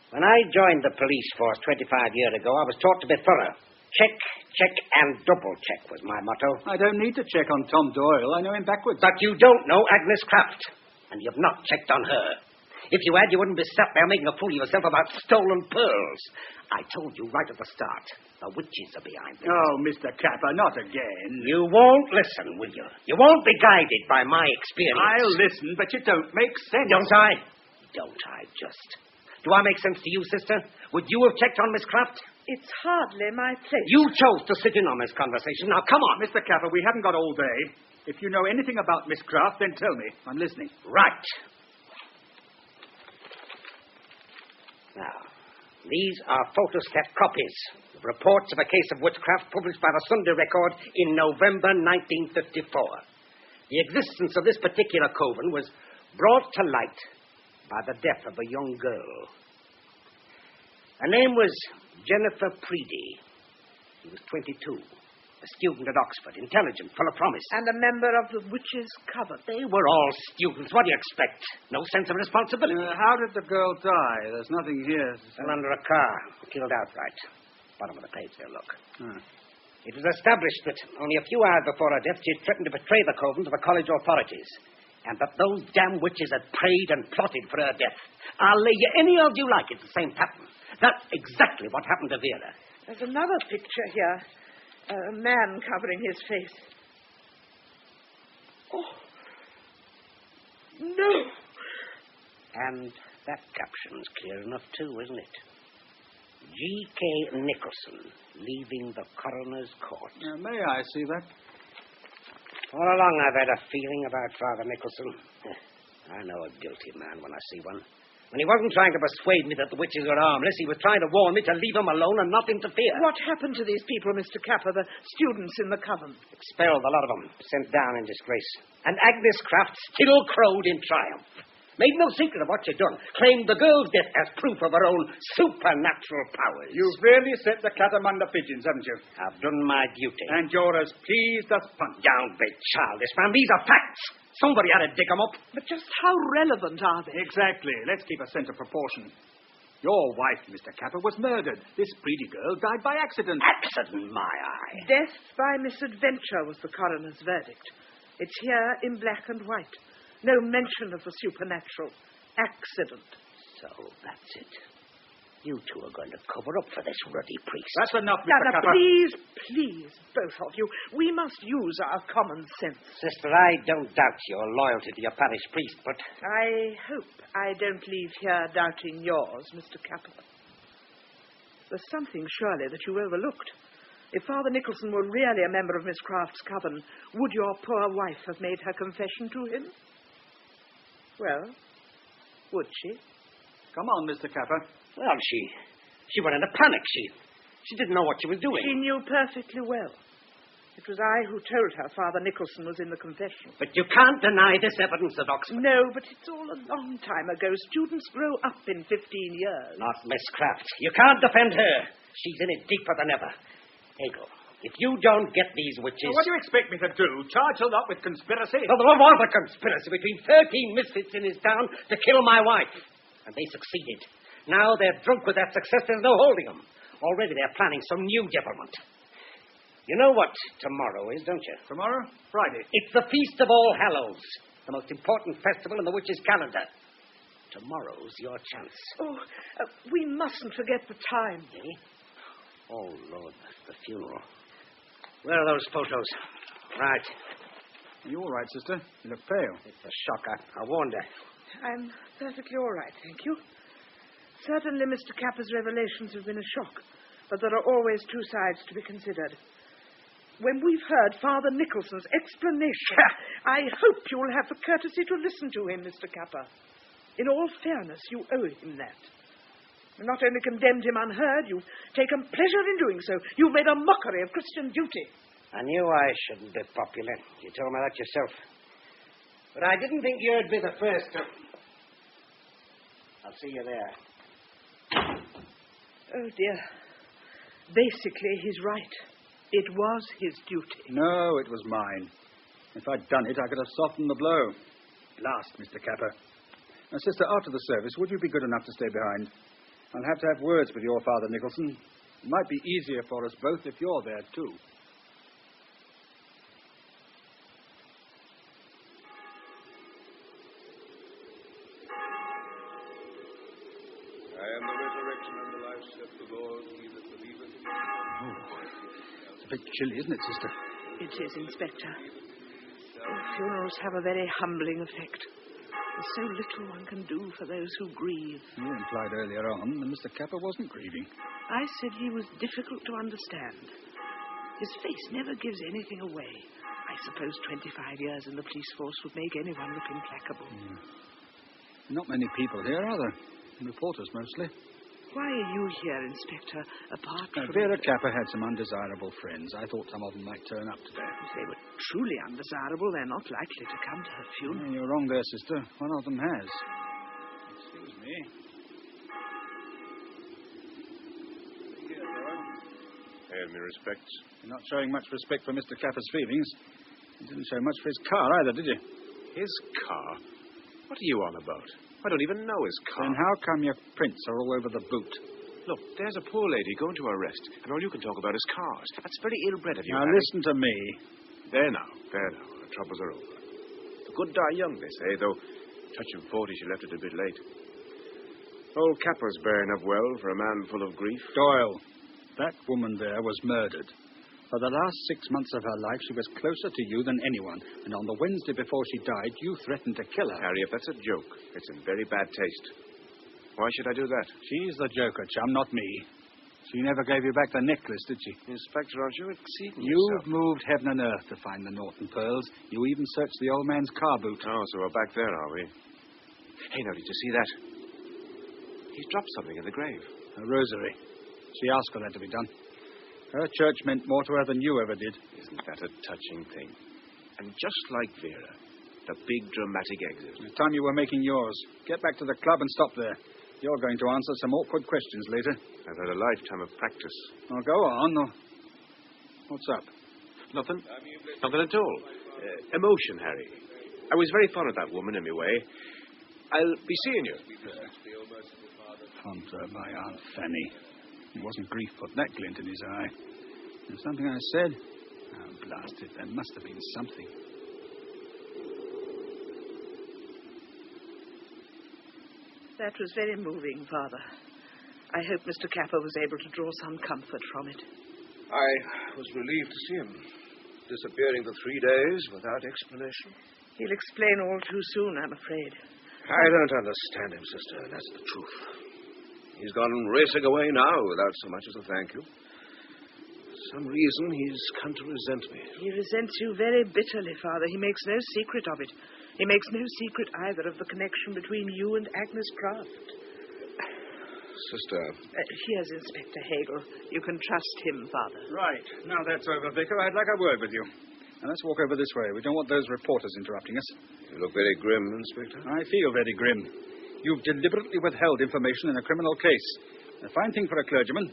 When I joined the police force 25 years ago, I was taught to be thorough. Check, check, and double-check was my motto. I don't need to check on Tom Doyle. I know him backwards. But you don't know Agnes Craft, and you've not checked on her. If you had, you wouldn't be sat there making a fool of yourself about stolen pearls. I told you right at the start, the witches are behind this. Oh, Mr. Capper, not again. You won't listen, will you? You won't be guided by my experience. I'll listen, but you don't make sense. Don't I? Don't I just? Do I make sense to you, sister? Would you have checked on Miss Craft? It's hardly my place. You chose to sit in on this conversation. Now, come on. Mr. Capper, we haven't got all day. If you know anything about Miss Craft, then tell me. I'm listening. Right. Now, these are photostat copies of reports of a case of witchcraft published by the Sunday Record in November 1954. The existence of this particular coven was brought to light by the death of a young girl. Her name was Jennifer Preedy. She was 22, a student at Oxford, intelligent, full of promise. And a member of the Witches' Coven. They were all students. What do you expect? No sense of responsibility. How did the girl die? There's nothing here. Fell under a car, killed outright. Bottom of the page there, look. It was established that only a few hours before her death, she had threatened to betray the coven to the college authorities, and that those damn witches had prayed and plotted for her death. I'll lay you any odds you like, it's the same pattern. That's exactly what happened to Vera. There's another picture here. A man covering his face. Oh. No. And that caption's clear enough, too, isn't it? G.K. Nicholson, leaving the coroner's court. May I see that? All along I've had a feeling about Father Nicholson. I know a guilty man when I see one. When he wasn't trying to persuade me that the witches were harmless, he was trying to warn me to leave them alone and not interfere. What happened to these people, Mr. Capper, the students in the coven? Expelled, a lot of them. Sent down in disgrace. And Agnes Craft still crowed in triumph. Made no secret of what she'd done. Claimed the girl's death as proof of her own supernatural powers. You've really set the cat among the pigeons, haven't you? I've done my duty. And you're as pleased as punch. Don't be childish, man. These are facts. Somebody had to dig them up. But just how relevant are they? Exactly. Let's keep a sense of proportion. Your wife, Mr. Capper, was murdered. This pretty girl died by accident. Accident, my eye. Death by misadventure was the coroner's verdict. It's here in black and white. No mention of the supernatural. Accident. So that's it. You two are going to cover up for this ruddy priest. That's enough, Mr. Now, Capper. please, both of you. We must use our common sense. Sister, I don't doubt your loyalty to your parish priest, but... I hope I don't leave here doubting yours, Mr. Capper. There's something, surely, that you overlooked. If Father Nicholson were really a member of Miss Craft's coven, would your poor wife have made her confession to him? Well, would she? Come on, Mr. Capper. Well, she went into panic. She didn't know what she was doing. She knew perfectly well. It was I who told her Father Nicholson was in the confession. But you can't deny this evidence at Oxford. No, but it's all a long time ago. Students grow up in 15 years. Not Miss Craft. You can't defend her. She's in it deeper than ever. Hegel, if you don't get these witches... Well, what do you expect me to do? Charge her lot with conspiracy? Well, there was a conspiracy between 13 misfits in his town to kill my wife. And they succeeded. Now they're drunk with that success. There's no holding them. Already they're planning some new devilment. You know what tomorrow is, don't you? Tomorrow? Friday. It's the Feast of All Hallows, the most important festival in the witches' calendar. Tomorrow's your chance. Oh, we mustn't forget the time. Eh? Oh, Lord, the funeral. Where are those photos? Right. Are you all right, sister? You look pale. It's a shock. I warned her. I'm perfectly all right, thank you. Certainly Mr. Capper's revelations have been a shock, but there are always two sides to be considered. When we've heard Father Nicholson's explanation, I hope you'll have the courtesy to listen to him, Mr. Capper. In all fairness, you owe him that. You not only condemned him unheard, you've taken pleasure in doing so. You've made a mockery of Christian duty. I knew I shouldn't be popular. You told me that yourself. But I didn't think you'd be the first to... I'll see you there. Oh, dear. Basically, he's right. It was his duty. No, it was mine. If I'd done it, I could have softened the blow. Last, Mr. Capper. Now, sister, after the service, would you be good enough to stay behind? I'll have to have words with your Father Nicholson. It might be easier for us both if you're there, too. I am the resurrection and the life, saith the Lord. He that believeth in me. It's a bit chilly, isn't it, sister? It is, Inspector. Funerals have a very humbling effect. There's so little one can do for those who grieve. You implied earlier on that Mr. Capper wasn't grieving. I said he was difficult to understand. His face never gives anything away. I suppose 25 years in the police force would make anyone look implacable. Not many people here, are there? Reporters, mostly. Why are you here, Inspector, apart from... Vera Capper had some undesirable friends. I thought some of them might turn up today. If they were truly undesirable, they're not likely to come to her funeral. You're wrong there, sister. One of them has. Excuse me. Here, Doyle. Pay me respects. You're not showing much respect for Mr. Capper's feelings. You didn't show much for his car either, did you? His car? What are you on about? I don't even know his car. Then how come your prints are all over the boot? Look, there's a poor lady going to arrest, and all you can talk about is cars. That's very ill-bred of you, Now, Harry. listen to me. There now. The troubles are over. The good die young, they say, though touching 40, she left it a bit late. Old Capper's bearing up well for a man full of grief. Doyle, that woman there was murdered. For the last 6 months of her life, she was closer to you than anyone. And on the Wednesday before she died, you threatened to kill her. Harry, if that's a joke, it's in very bad taste. Why should I do that? She's the joker, chum, not me. She never gave you back the necklace, did she? Inspector, aren't you exceeding You've yourself? moved heaven and earth to find the Norton pearls. You even searched the old man's car boot. Oh, so we're back there, are we? Hey, now, did you see that? He's dropped something in the grave. A rosary. She asked for that to be done. Her church meant more to her than you ever did. Isn't that a touching thing? And just like Vera, the big dramatic exit. The time you were making yours. Get back to the club and stop there. You're going to answer some awkward questions later. I've had a lifetime of practice. Now, go on. What's up? Nothing. Nothing at all. Emotion, Harry. I was very fond of that woman in my way. I'll be seeing you. Fond of my Aunt Fanny. It wasn't grief put that glint in his eye. There's something I said. Oh, blast it. There must have been something. That was very moving, Father. I hope Mr. Capper was able to draw some comfort from it. I was relieved to see him disappearing for 3 days without explanation. He'll explain all too soon, I'm afraid. I don't understand him, sister, and that's the truth. He's gone racing away now without so much as a thank you. For some reason, he's come to resent me. He resents you very bitterly, Father. He makes no secret of it. He makes no secret either of the connection between you and Agnes Craft. Sister. Here's Inspector Hegel. You can trust him, Father. Right. Now that's over, Vicar. I'd like a word with you. Now, let's walk over this way. We don't want those reporters interrupting us. You look very grim, Inspector. I feel very grim. You've deliberately withheld information in a criminal case. A fine thing for a clergyman.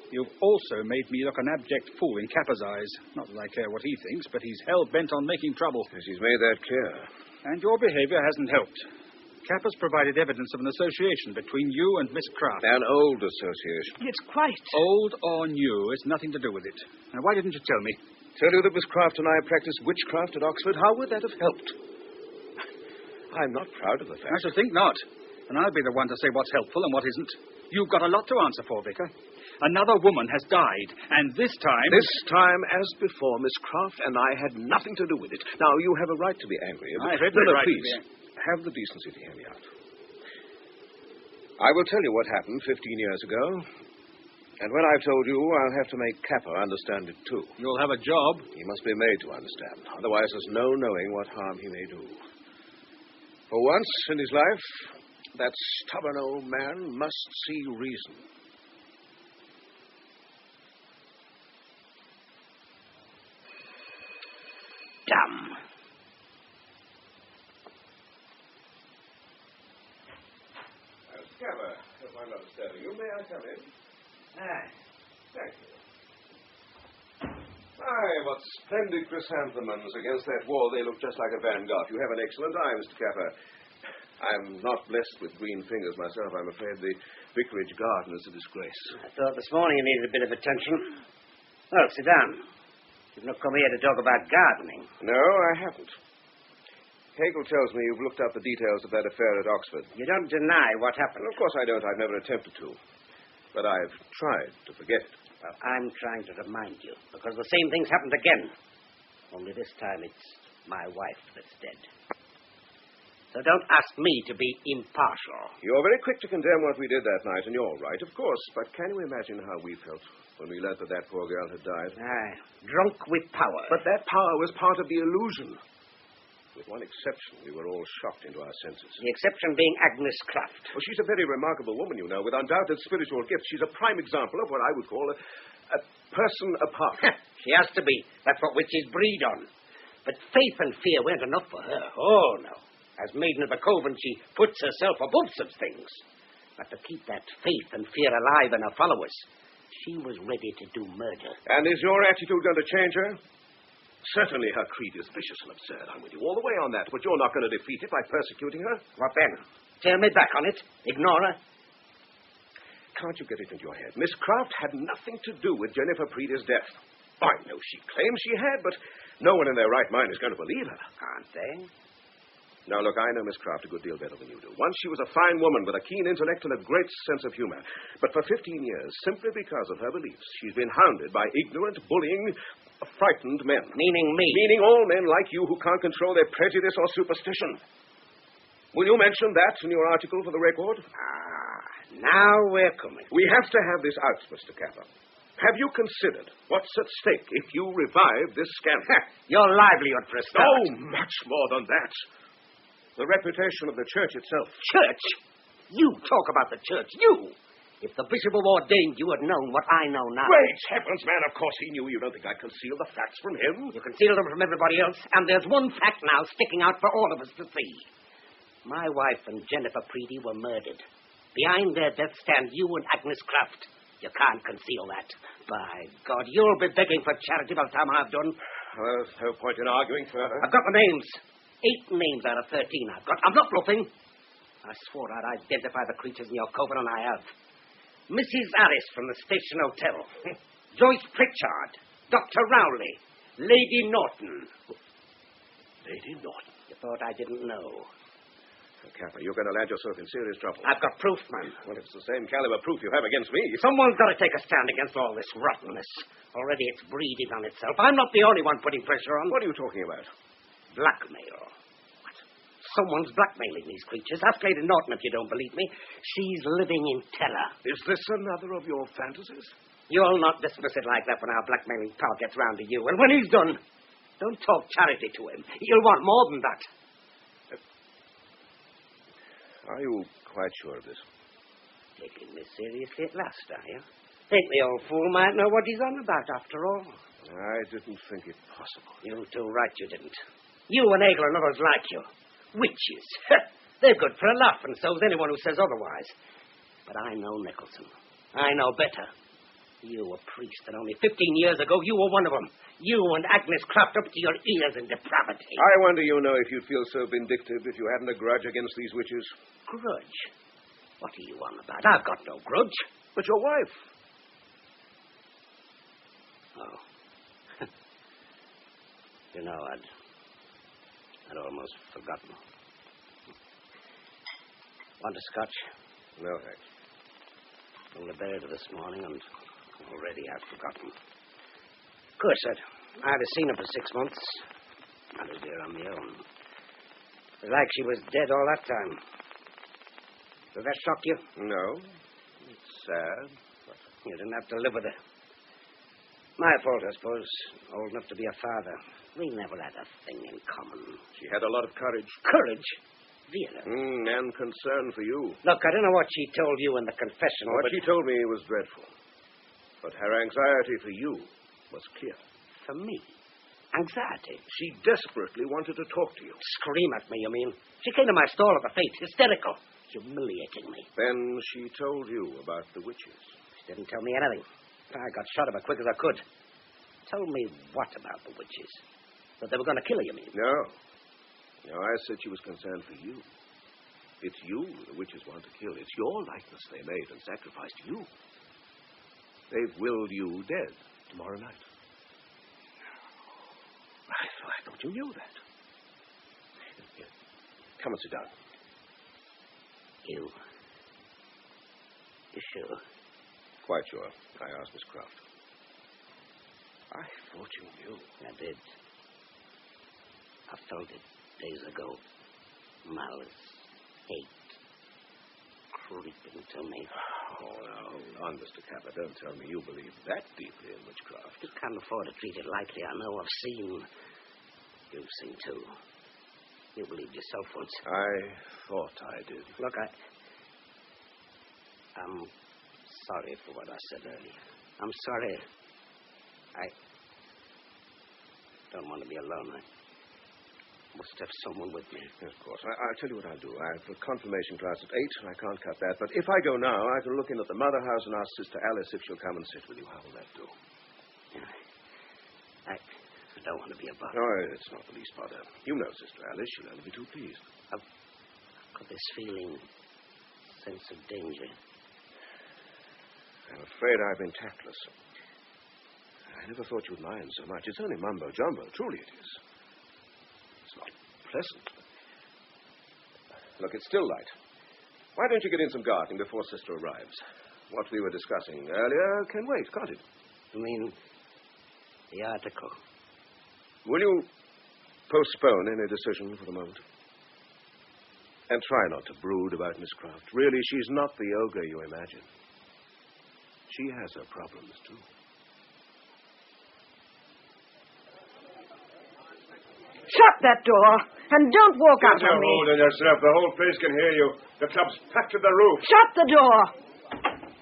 You've also made me look an abject fool in Capper's eyes. Not that I care what he thinks, but he's hell-bent on making trouble. Yes, he's made that clear. And your behavior hasn't helped. Capper's provided evidence of an association between you and Miss Craft. An old association. It's quite... Old or new, it's nothing to do with it. Now, why didn't you tell me? Tell you that Miss Craft and I practiced witchcraft at Oxford? How would that have helped? I'm not proud of the fact. I should think not. And I'll be the one to say what's helpful and what isn't. You've got a lot to answer for, Vicar. Another woman has died, and this time... This time, as before, Miss Craft and I had nothing to do with it. Now, you have a right to be angry. I have the right please, have the decency to hear me out. I will tell you what happened 15 years ago. And when I've told you, I'll have to make Capper understand it, too. You'll have a job. He must be made to understand. Otherwise, there's no knowing what harm he may do. For once in his life, that stubborn old man must see reason. Damn. Capper, if I'm not disturbing you, may I come in? Thank you. Aye, what splendid chrysanthemums against that wall. They look just like a Van Gogh. You have an excellent eye, Mr. Capper. I'm not blessed with green fingers myself. I'm afraid the vicarage garden is a disgrace. I thought this morning you needed a bit of attention. Well, sit down. You've not come here to talk about gardening. No, I haven't. Hegel tells me you've looked up the details of that affair at Oxford. You don't deny what happened. Well, of course I don't. I've never attempted to. But I've tried to forget it. Well, I'm trying to remind you, because the same thing's happened again. Only this time it's my wife that's dead. So don't ask me to be impartial. You're very quick to condemn what we did that night, and you're right, of course. But can you imagine how we felt when we learned that poor girl had died? Aye, drunk with power. But that power was part of the illusion. With one exception, we were all shocked into our senses. The exception being Agnes Craft. Well, she's a very remarkable woman, you know, with undoubted spiritual gifts. She's a prime example of what I would call a person apart. She has to be. That's what witches breed on. But faith and fear weren't enough for her. Oh, no. As maiden of the coven, she puts herself above such things. But to keep that faith and fear alive in her followers, she was ready to do murder. And is your attitude going to change her? Certainly her creed is vicious and absurd. I'm with you all the way on that. But you're not going to defeat it by persecuting her. What then? Turn me back on it? Ignore her? Can't you get it into your head? Miss Craft had nothing to do with Jennifer Preeder's death. I know she claims she had, but no one in their right mind is going to believe her. Can't they? Now, look, I know Miss Craft a good deal better than you do. Once she was a fine woman with a keen intellect and a great sense of humor. But for 15 years, simply because of her beliefs, she's been hounded by ignorant, bullying, frightened men. Meaning me? Meaning all men like you who can't control their prejudice or superstition. Will you mention that in your article for the record? Now we're coming. We have to have this out, Mr. Capper. Have you considered what's at stake if you revive this scandal? Your livelihood for a start. Oh, much more than that. The reputation of the church itself. Church? You talk about the church. You! If the bishop of ordained you had known what I know now. Great heavens, man, of course he knew. You don't think I conceal the facts from him? You conceal them from everybody else, and there's one fact now sticking out for all of us to see. My wife and Jennifer Preedy were murdered. Behind their death stand you and Agnes Kraft. You can't conceal that. By God, you'll be begging for charity by the time I've done. Well, there's no point in arguing further. I've got the names. 8 names out of 13 I've got. I'm not bluffing. I swore I'd identify the creatures in your coven, and I have. Mrs. Harris from the Station Hotel. Joyce Pritchard. Dr. Rowley. Lady Norton. Lady Norton? You thought I didn't know. Capper, you're going to land yourself in serious trouble. I've got proof, man. Well, it's the same caliber proof you have against me. Someone's got to take a stand against all this rottenness. Already it's breeding on itself. I'm not the only one putting pressure on. What are you talking about? Blackmail. What? Someone's blackmailing these creatures. Ask Lady Norton if you don't believe me. She's living in terror. Is this another of your fantasies? You'll not dismiss it like that when our blackmailing pal gets round to you. And when he's done, don't talk charity to him. You'll want more than that. Are you quite sure of this? Taking me seriously at last, are you? Think the old fool might know what he's on about, after all. I didn't think it possible. You're too right you didn't. You and Hegel and others like you. Witches. They're good for a laugh, and so's anyone who says otherwise. But I know Nicholson. I know better. You were a priest, and only 15 years ago you were one of them. You and Agnes Kraft up to your ears in depravity. I wonder, if you'd feel so vindictive if you hadn't a grudge against these witches. Grudge? What are you on about? I've got no grudge. But your wife. Oh. I'd almost forgotten. Want a scotch? No, thanks. From the bed this morning, and already I've forgotten. Of course, I'd have seen her for 6 months. I was there on my own. It was like she was dead all that time. Does that shock you? No. It's sad. But you didn't have to live with her. My fault, I suppose. Old enough to be a father. We never had a thing in common. She had a lot of courage. Courage? Vera. And concern for you. Look, I don't know what she told you in the confessional, What she told me was dreadful. But her anxiety for you was clear. For me? Anxiety? She desperately wanted to talk to you. Scream at me, you mean? She came to my stall at the fete, hysterical, humiliating me. Then she told you about the witches. She didn't tell me anything. I got shot of her quick as I could. Told me what about the witches? That they were going to kill her, you mean? No. No, I said she was concerned for you. It's you the witches want to kill. It's your likeness they made and sacrificed to you. They've willed you dead tomorrow night. I thought you knew that. Here, come and sit down. You sure? Quite sure. I asked Miss Kraft. I thought you knew. I did. I felt it days ago. Malice, hate, creeping to me. Oh, now, hold on, Mr. Capper. Don't tell me you believe that deeply in witchcraft. You can't afford to treat it lightly. I know. I've seen. You've seen, too. You believed yourself once. I thought I did. Look, I'm sorry for what I said earlier. I'm sorry. I don't want to be alone. I must have someone with me. Yes, of course. I'll tell you what I'll do. I have a confirmation class at 8, and I can't cut that. But if I go now, I can look in at the mother house and ask Sister Alice if she'll come and sit with you. How will that do? I don't want to be a bother. No, it's not the least bother. You know Sister Alice. She'll only be too pleased. I've got this feeling, sense of danger. I'm afraid I've been tactless. I never thought you'd mind so much. It's only mumbo-jumbo. Truly it is. It's not pleasant. Look, it's still light. Why don't you get in some gardening before Sister arrives? What we were discussing earlier can wait, can't it? You mean the article? Will you postpone any decision for the moment? And try not to brood about Miss Croft. Really, she's not the ogre you imagine. She has her problems, too. Shut that door, and don't walk out on me. Hold on yourself. The whole place can hear you. The club's packed to the roof. Shut the door.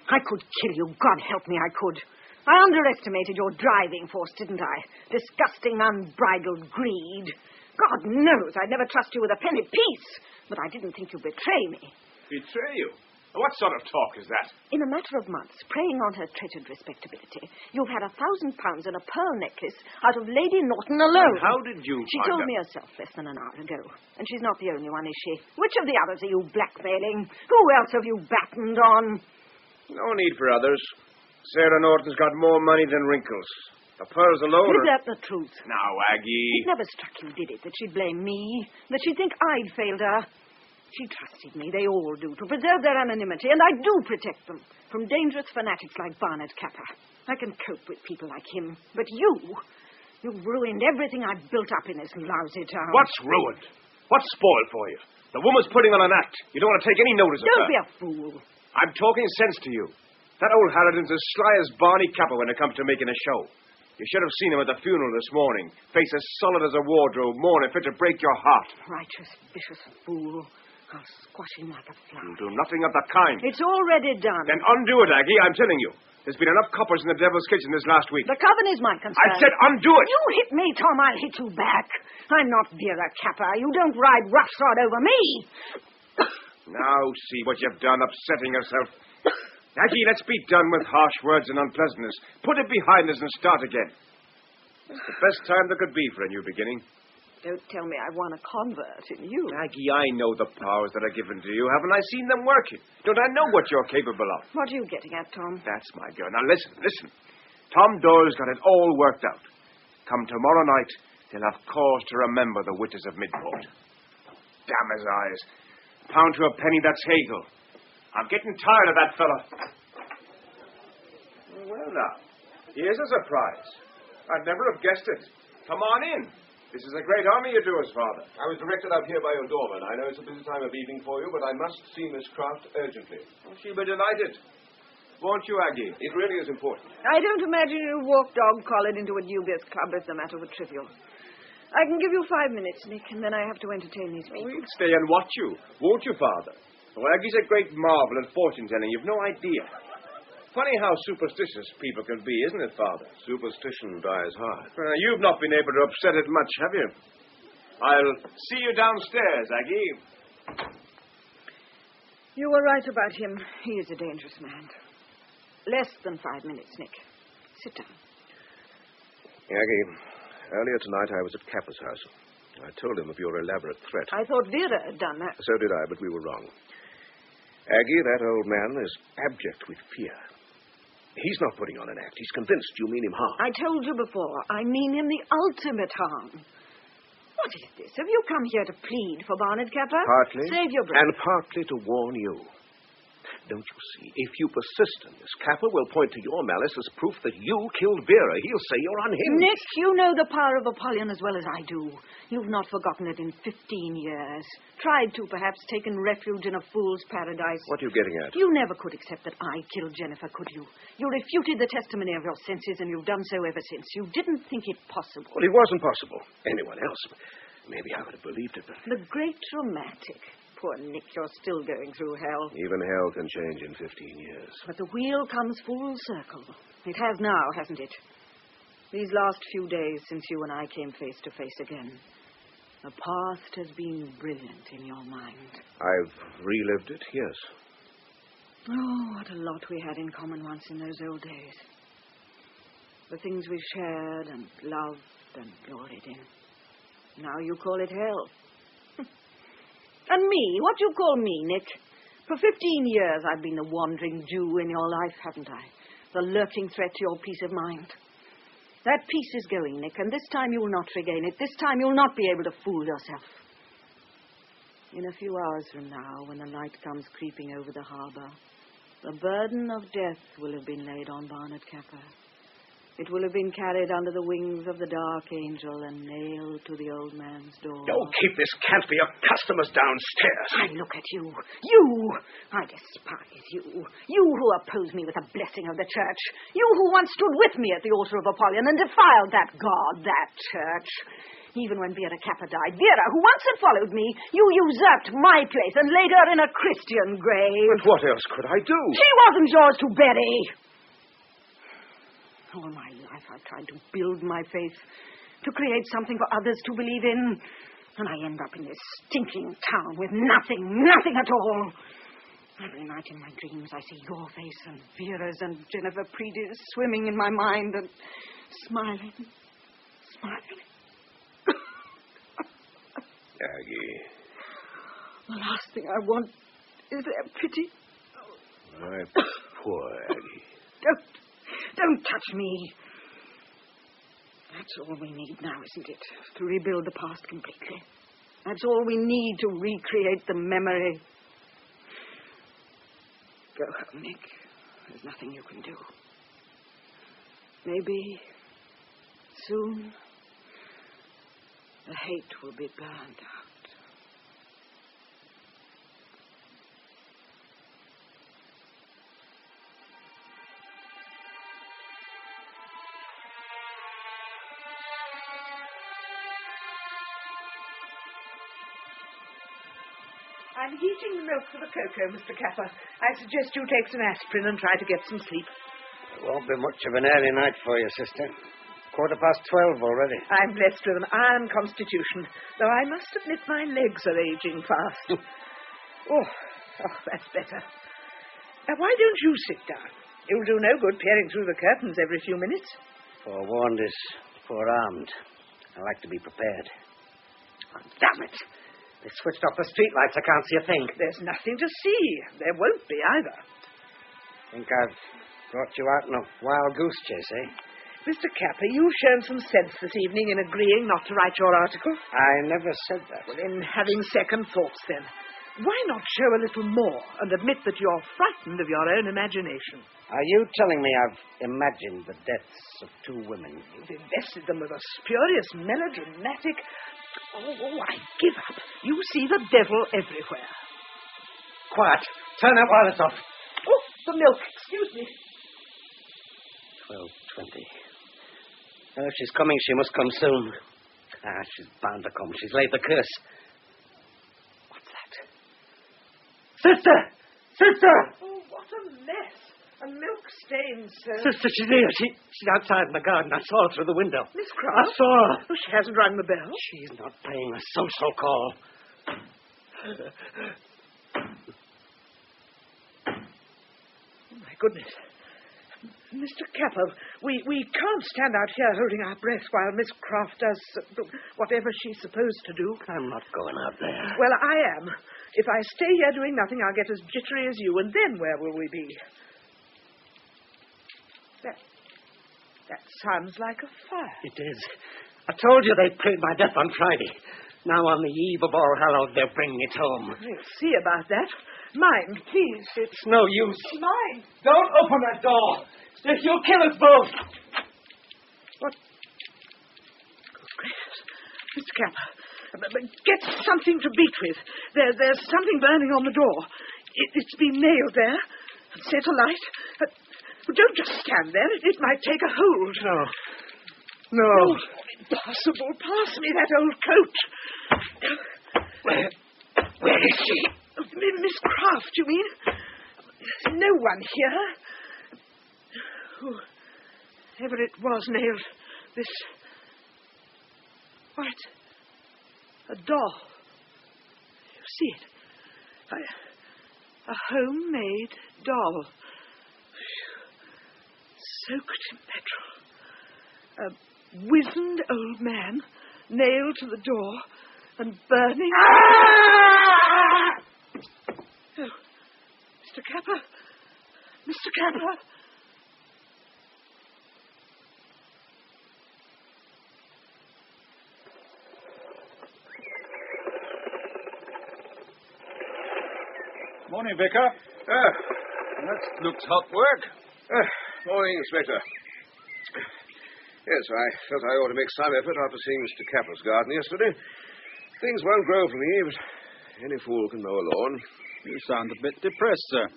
I could kill you. God help me, I could. I underestimated your driving force, didn't I? Disgusting, unbridled greed. God knows I'd never trust you with a penny piece, but I didn't think you'd betray me. Betray you? What sort of talk is that? In a matter of months, preying on her treasured respectability, you've had £1,000 and a pearl necklace out of Lady Norton alone. And how did you She find told out? me herself less than an hour ago. And she's not the only one, is she? Which of the others are you blackmailing? Who else have you battened on? No need for others. Sarah Norton's got more money than wrinkles. The pearls alone Is are... that the truth? Now, Aggie... It never struck you, did it, that she'd blame me? That she'd think I'd failed her? She trusted me, they all do, to preserve their anonymity, and I do protect them from dangerous fanatics like Barnard Capper. I can cope with people like him, but you've ruined everything I've built up in this lousy town. What's ruined? What's spoiled for you? The woman's putting on an act. You don't want to take any notice of her. Don't be a fool. I'm talking sense to you. That old harridan's as sly as Barney Capper when it comes to making a show. You should have seen him at the funeral this morning. Face as solid as a wardrobe, mourning fit to break your heart. Righteous, vicious fool. I'll squash him like a flower. You'll do nothing of the kind. It's already done. Then undo it, Aggie, I'm telling you. There's been enough coppers in the Devil's Kitchen this last week. The coven is my concern. I said undo it! You hit me, Tom, I'll hit you back. I'm not Vera Capper. You don't ride roughshod over me. Now see what you've done, upsetting yourself. Aggie, let's be done with harsh words and unpleasantness. Put it behind us and start again. It's the best time there could be for a new beginning. Don't tell me I want a convert in you. Aggie, I know the powers that are given to you. Haven't I seen them working? Don't I know what you're capable of? What are you getting at, Tom? That's my girl. Now listen. Tom Doyle's got it all worked out. Come tomorrow night, he'll have cause to remember the witches of Midport. Damn his eyes. Pound to a penny, that's Hegel. I'm getting tired of that fella. Well, now, here's a surprise. I'd never have guessed it. Come on in. This is a great honor you do us, Father. I was directed up here by your doorman. I know it's a busy time of evening for you, but I must see Miss Croft urgently. Oh, she'll be delighted. Won't you, Aggie? It really is important. I don't imagine you walk dog-collared into a dubious club if the matter were trivial. I can give you 5 minutes, Nick, and then I have to entertain these people. We'll stay and watch you, won't you, Father? Oh, Aggie's a great marvel at fortune-telling. You've no idea. Funny how superstitious people can be, isn't it, Father? Superstition dies hard. You've not been able to upset it much, have you? I'll see you downstairs, Aggie. You were right about him. He is a dangerous man. Less than 5 minutes, Nick. Sit down. Aggie, earlier tonight I was at Capper's house. I told him of your elaborate threat. I thought Vera had done that. So did I, but we were wrong. Aggie, that old man is abject with fear. He's not putting on an act. He's convinced you mean him harm. I told you before, I mean him the ultimate harm. What is this? Have you come here to plead for Barnard Capper? Partly. Save your breath. And partly to warn you. Don't you see? If you persist in this, Capper will point to your malice as proof that you killed Vera. He'll say you're unhinged. Nick, you know the power of Apollyon as well as I do. You've not forgotten it in 15 years. Tried to, perhaps, taken refuge in a fool's paradise. What are you getting at? You never could accept that I killed Jennifer, could you? You refuted the testimony of your senses, and you've done so ever since. You didn't think it possible. Well, it wasn't possible. Anyone else. Maybe I would have believed it, but... The great dramatic. Poor Nick, you're still going through hell. Even hell can change in 15 years. But the wheel comes full circle. It has now, hasn't it? These last few days since you and I came face to face again, the past has been brilliant in your mind. I've relived it, yes. Oh, what a lot we had in common once in those old days. The things we shared and loved and gloried in. Now you call it hell. And me, what do you call me, Nick? For 15 years I've been the wandering Jew in your life, haven't I? The lurking threat to your peace of mind. That peace is going, Nick, and this time you will not regain it. This time you'll not be able to fool yourself. In a few hours from now, when the light comes creeping over the harbor, the burden of death will have been laid on Barnard Capper. It will have been carried under the wings of the dark angel and nailed to the old man's door. Don't keep this can't be your customers downstairs. I look at you. You! I despise you. You who oppose me with the blessing of the church. You who once stood with me at the altar of Apollyon and defiled that god, that church. Even when Vera Kappa died, Vera, who once had followed me, you usurped my place and laid her in a Christian grave. But what else could I do? She wasn't yours to bury. All my life I've tried to build my faith, to create something for others to believe in, and I end up in this stinking town with nothing at all. Every night in my dreams I see your face and Vera's and Jennifer Predy's swimming in my mind and smiling. Aggie. The last thing I want is their pity. My poor Aggie. Don't touch me. That's all we need now, isn't it? To rebuild the past completely. That's all we need to recreate the memory. Go home, Nick. There's nothing you can do. Maybe soon the hate will be burned out. I'm heating the milk for the cocoa, Mr. Kappa. I suggest you take some aspirin and try to get some sleep. It won't be much of an early night for you, sister. 12:15 already. I'm blessed with an iron constitution, though I must admit my legs are aging fast. oh, that's better. Now, why don't you sit down? It'll do no good peering through the curtains every few minutes. Forewarned is forearmed. I like to be prepared. Oh, damn it. They switched off the streetlights. I can't see a thing. There's nothing to see. There won't be either. Think I've brought you out in a wild goose chase, eh? Mr. Kappa, you've shown some sense this evening in agreeing not to write your article. I never said that. Well, in having second thoughts, then. Why not show a little more and admit that you're frightened of your own imagination? Are you telling me I've imagined the deaths of two women? You've invested them with a spurious, melodramatic... Oh, I give up. You see the devil everywhere. Quiet. Turn that wireless off. Oh, the milk. Excuse me. 12:20. Well, if she's coming, she must come soon. She's bound to come. She's laid the curse. What's that? Sister! Sister! Oh, what a mess. And milk stains, sir. Sister, she's here. She's outside in the garden. I saw her through the window. Miss Croft? I saw her. Oh, she hasn't rung the bell. She's not paying a social call. Oh, my goodness. Mr. Kappa, we can't stand out here holding our breath while Miss Croft does whatever she's supposed to do. I'm not going out there. Well, I am. If I stay here doing nothing, I'll get as jittery as you, and then where will we be? That sounds like a fire. It is. I told you they prayed my death on Friday. Now on the eve of All Hallows, they're bringing it home. We'll see about that. Mind, please. It's no use. Mind. Don't open that door. You'll kill us both. What? Good gracious. Mr. Kappa, get something to beat with. There's something burning on the door. It's been nailed there and set alight. Don't just stand there. It might take a hold. No. Oh, impossible. Pass me that old coat. Where is she? Miss Croft, you mean? There's no one here. Whoever it was nailed this... Why, it's a doll. You see it? A homemade doll. Soaked in petrol. A wizened old man nailed to the door and burning... Oh, Mr. Kappa. Mr. Kappa. Morning, Vicar. That looks hot work. Morning, Inspector. Yes, I felt I ought to make some effort after seeing Mr. Capper's garden yesterday. Things won't grow for me, but any fool can mow a lawn. You sound a bit depressed, sir.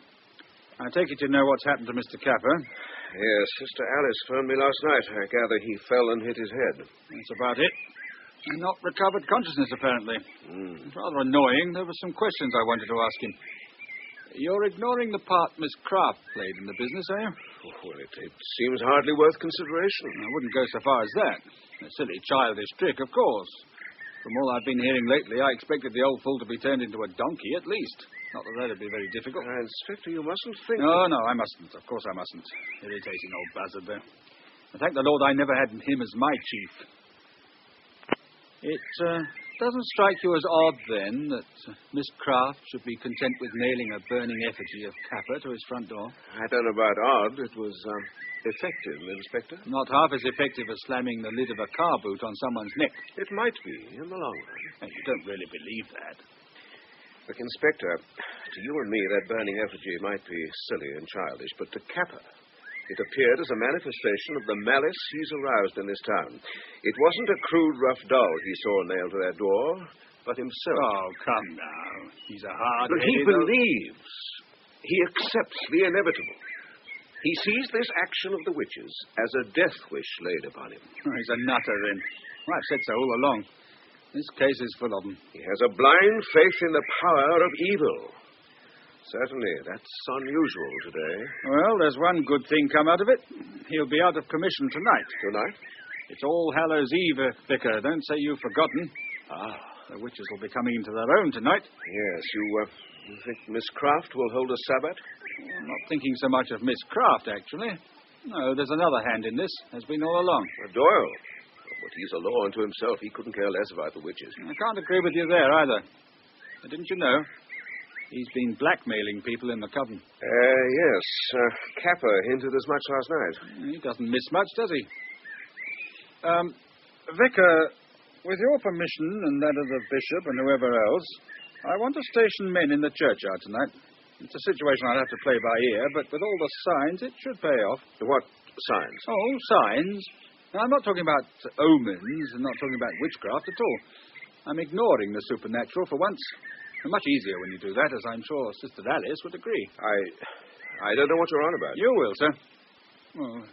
I take it you know what's happened to Mr. Capper. Yes, Sister Alice phoned me last night. I gather he fell and hit his head. That's about it. And not recovered consciousness, apparently. It's rather annoying. There were some questions I wanted to ask him. You're ignoring the part Miss Craft played in the business, are you? Well, it seems hardly worth consideration. I wouldn't go so far as that. A silly, childish trick, of course. From all I've been hearing lately, I expected the old fool to be turned into a donkey, at least. Not that that'd be very difficult. Inspector, you mustn't think... No, I mustn't. Of course I mustn't. Irritating old buzzard, though. I thank the Lord I never had him as my chief. It doesn't strike you as odd, then, that Miss Craft should be content with nailing a burning effigy of Capper to his front door? I don't know about odd. It was effective, Inspector. Not half as effective as slamming the lid of a car boot on someone's neck. It might be, in the long run. And you don't really believe that. Look, Inspector, to you and me, that burning effigy might be silly and childish, but to Capper, it appeared as a manifestation of the malice he's aroused in this town. It wasn't a crude, rough doll he saw nailed to that door, but himself. Oh, come now. He's a hard-headed... But he believes. He accepts the inevitable. He sees this action of the witches as a death wish laid upon him. Oh, he's a nutter, then. Well, I've said so all along. This case is full of them. He has a blind faith in the power of evil. Certainly, that's unusual today. Well, there's one good thing come out of it. He'll be out of commission tonight. Tonight? It's All Hallows Eve, Vicar. Don't say you've forgotten. The witches will be coming into their own tonight. Yes, you think Miss Craft will hold a Sabbath? I'm not thinking so much of Miss Craft, actually. No, there's another hand in this. Has been all along. Doyle. But he's a law unto himself. He couldn't care less about the witches. I can't agree with you there, either. Didn't you know? He's been blackmailing people in the coven. Yes. Capper hinted as much last night. He doesn't miss much, does he? Vicar, with your permission and that of the bishop and whoever else, I want to station men in the churchyard tonight. It's a situation I'll have to play by ear, but with all the signs, it should pay off. What signs? Oh, signs. Now, I'm not talking about omens and not talking about witchcraft at all. I'm ignoring the supernatural for once. Much easier when you do that, as I'm sure Sister Alice would agree. I don't know what you're on about. You will, sir. Well,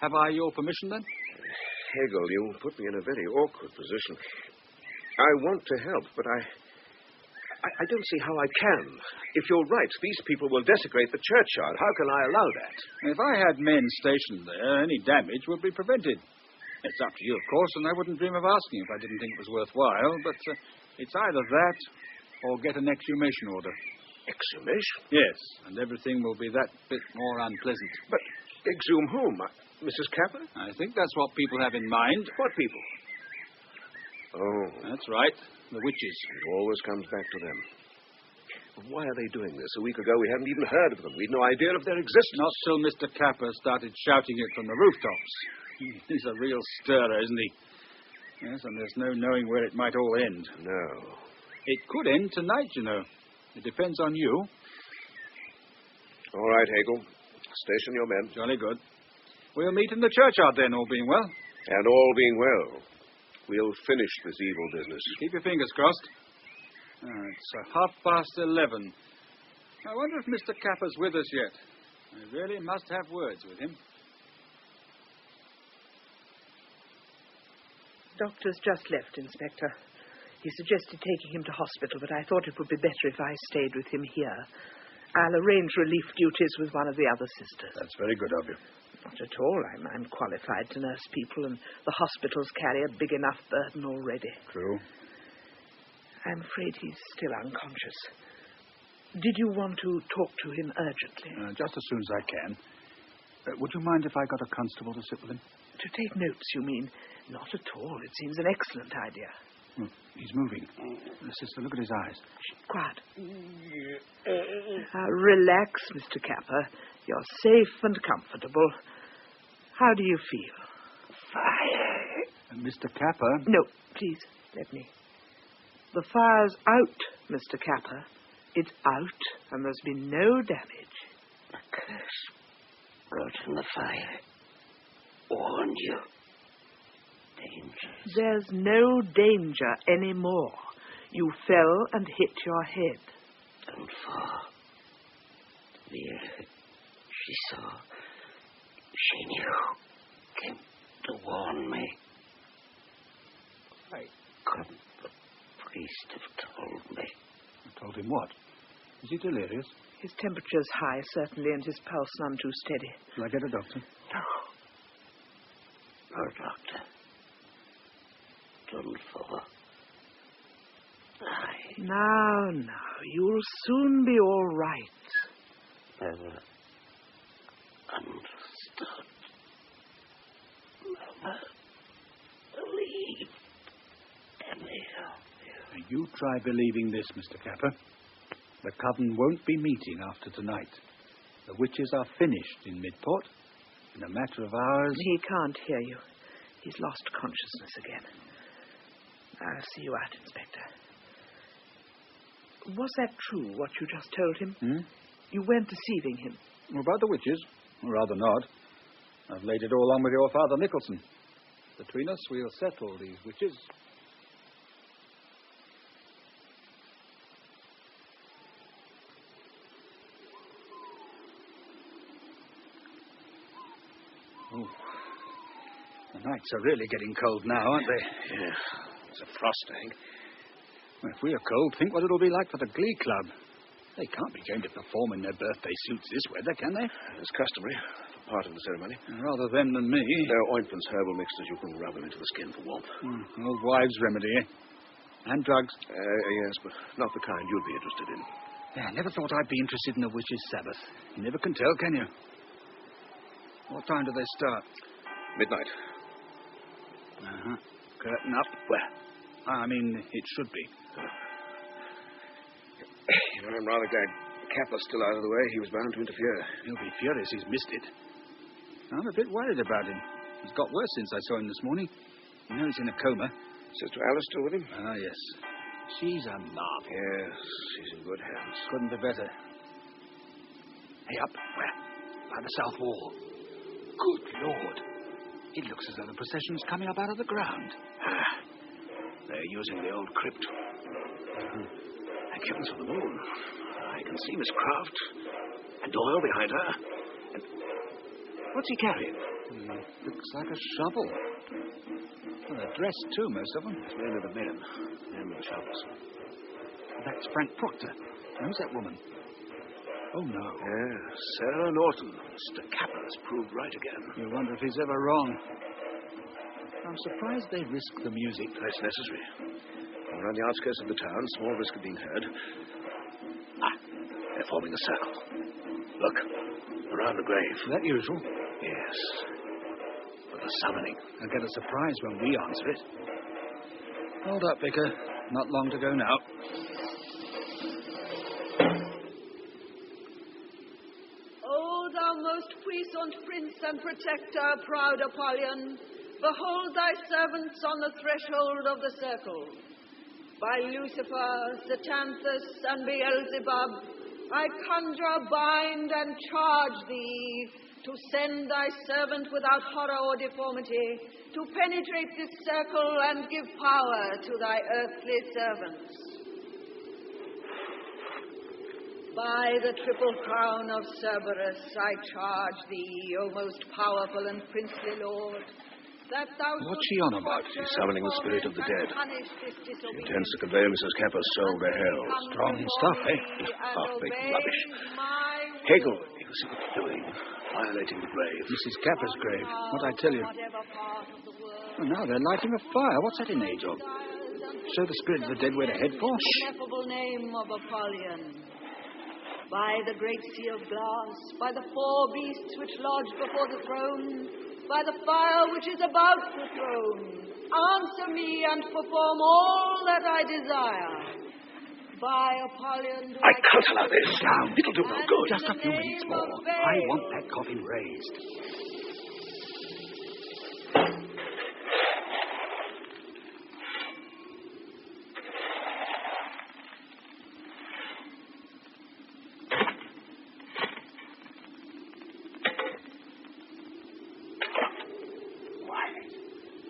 have I your permission, then? Hegel, you put me in a very awkward position. I want to help, but I don't see how I can. If you're right, these people will desecrate the churchyard. How can I allow that? If I had men stationed there, any damage would be prevented. It's up to you, of course, and I wouldn't dream of asking if I didn't think it was worthwhile, but it's either that or get an exhumation order. Exhumation? Yes, and everything will be that bit more unpleasant. But exhume whom? Mrs. Capper? I think that's what people have in mind. What people? Oh. That's right, the witches. It always comes back to them. Why are they doing this? A week ago we hadn't even heard of them. We'd no idea of their existence. Not till Mr. Capper started shouting it from the rooftops. He's a real stirrer, isn't he? Yes, and there's no knowing where it might all end. No. It could end tonight, you know. It depends on you. All right, Hegel. Station your men. Jolly good. We'll meet in the churchyard then, all being well. And all being well, we'll finish this evil business. Keep your fingers crossed. It's 11:30. I wonder if Mr. Capper's with us yet. I really must have words with him. Doctor's just left, Inspector. He suggested taking him to hospital, but I thought it would be better if I stayed with him here. I'll arrange relief duties with one of the other sisters. That's very good of you. Not at all. I'm qualified to nurse people, and the hospitals carry a big enough burden already. True. I'm afraid he's still unconscious. Did you want to talk to him urgently? Just as soon as I can. Would you mind if I got a constable to sit with him? To take notes, you mean? Not at all. It seems an excellent idea. He's moving. Sister, look at his eyes. Shh, quiet. Relax, Mr. Capper. You're safe and comfortable. How do you feel? Fire. Mr. Capper? No, please, let me. The fire's out, Mr. Capper. It's out, and there's been no damage. The curse brought from the fire warned you. dangers. There's no danger anymore. You fell and hit your head. Don't fall. Vera, she saw. She knew. Came to warn me. Why couldn't the priest have told me? Told him what? Is he delirious? His temperature's high, certainly, and his pulse none too steady. Shall I get a doctor? No. No, doctor. Don't fall. Now, you'll soon be all right. Never understood. Never believed any of you. You try believing this, Mr. Capper. The coven won't be meeting after tonight. The witches are finished in Midport. In a matter of hours... He can't hear you. He's lost consciousness again. I'll see you out, Inspector. Was that true, what you just told him? You weren't deceiving him? About the witches? Rather not. I've laid it all on with your father, Nicholson. Between us, we'll settle these witches. Oh, the nights are really getting cold now, aren't they? Yeah, it's a frost, I think. Well, if we are cold, think what it'll be like for the Glee Club. They can't be going to perform in their birthday suits this weather, can they? It's customary, part of the ceremony. Rather them than me. There are ointments, herbal mixtures you can rub them into the skin for warmth. Old wives' remedy, eh? And drugs. Yes, but not the kind you'd be interested in. Yeah, I never thought I'd be interested in a witch's Sabbath. You never can tell, can you? What time do they start? Midnight. Curtain up. Where? I mean, it should be. I'm rather glad Kappa's still out of the way. He was bound to interfere. He'll be furious he's missed it. I'm a bit worried about him. He's got worse since I saw him this morning. You know he's in a coma. Sister Alice still with him? Ah, yes. She's a marvel. Yes, she's in good hands. Couldn't be better. Hey, up. Where? By the south wall. Good Lord. It looks as though the procession's coming up out of the ground. They're using the old crypt. Thank heavens for the moon. I can see Miss Craft and Doyle behind her. And what's he carrying? Looks like a shovel. Well, they're dressed too, most of them. It's mainly the men. Them with shovels. That's Frank Proctor. Who's that woman? Oh, no. Yes, Sarah Norton. Mr. Kappa's proved right again. You wonder if he's ever wrong. I'm surprised they risk the music. That's necessary. Around the outskirts of the town, small risk of being heard. They're forming a circle. Look, around the grave. Is that usual? Yes. For the summoning. They'll get a surprise when we answer it. Hold up, Vicar. Not long to go now. O thou most puissant prince and protector, proud Apollyon, behold thy servants on the threshold of the circle. By Lucifer, Satanthus, and Beelzebub, I conjure, bind, and charge thee to send thy servant without horror or deformity to penetrate this circle and give power to thy earthly servants. By the triple crown of Cerberus, I charge thee, O most powerful and princely lord, that thou What's she on about? She's summoning the spirit of the dead. She intends to convey Mrs. Kappa's soul to hell. Strong stuff, eh? Half-baked rubbish. Hegel, he was doing, violating the grave. Mrs. Kappa's grave. What'd I tell you? Oh, now they're lighting a fire. What's that in age of? Show the spirit of the dead where to head for? The ineffable name of Apollyon. By the great sea of glass, by the four beasts which lodge before the throne, by the fire which is about the throne, answer me and perform all that I desire. By Apollyon do I can't allow this. Down. It'll do no good. Just a few minutes more. I want that coffin raised.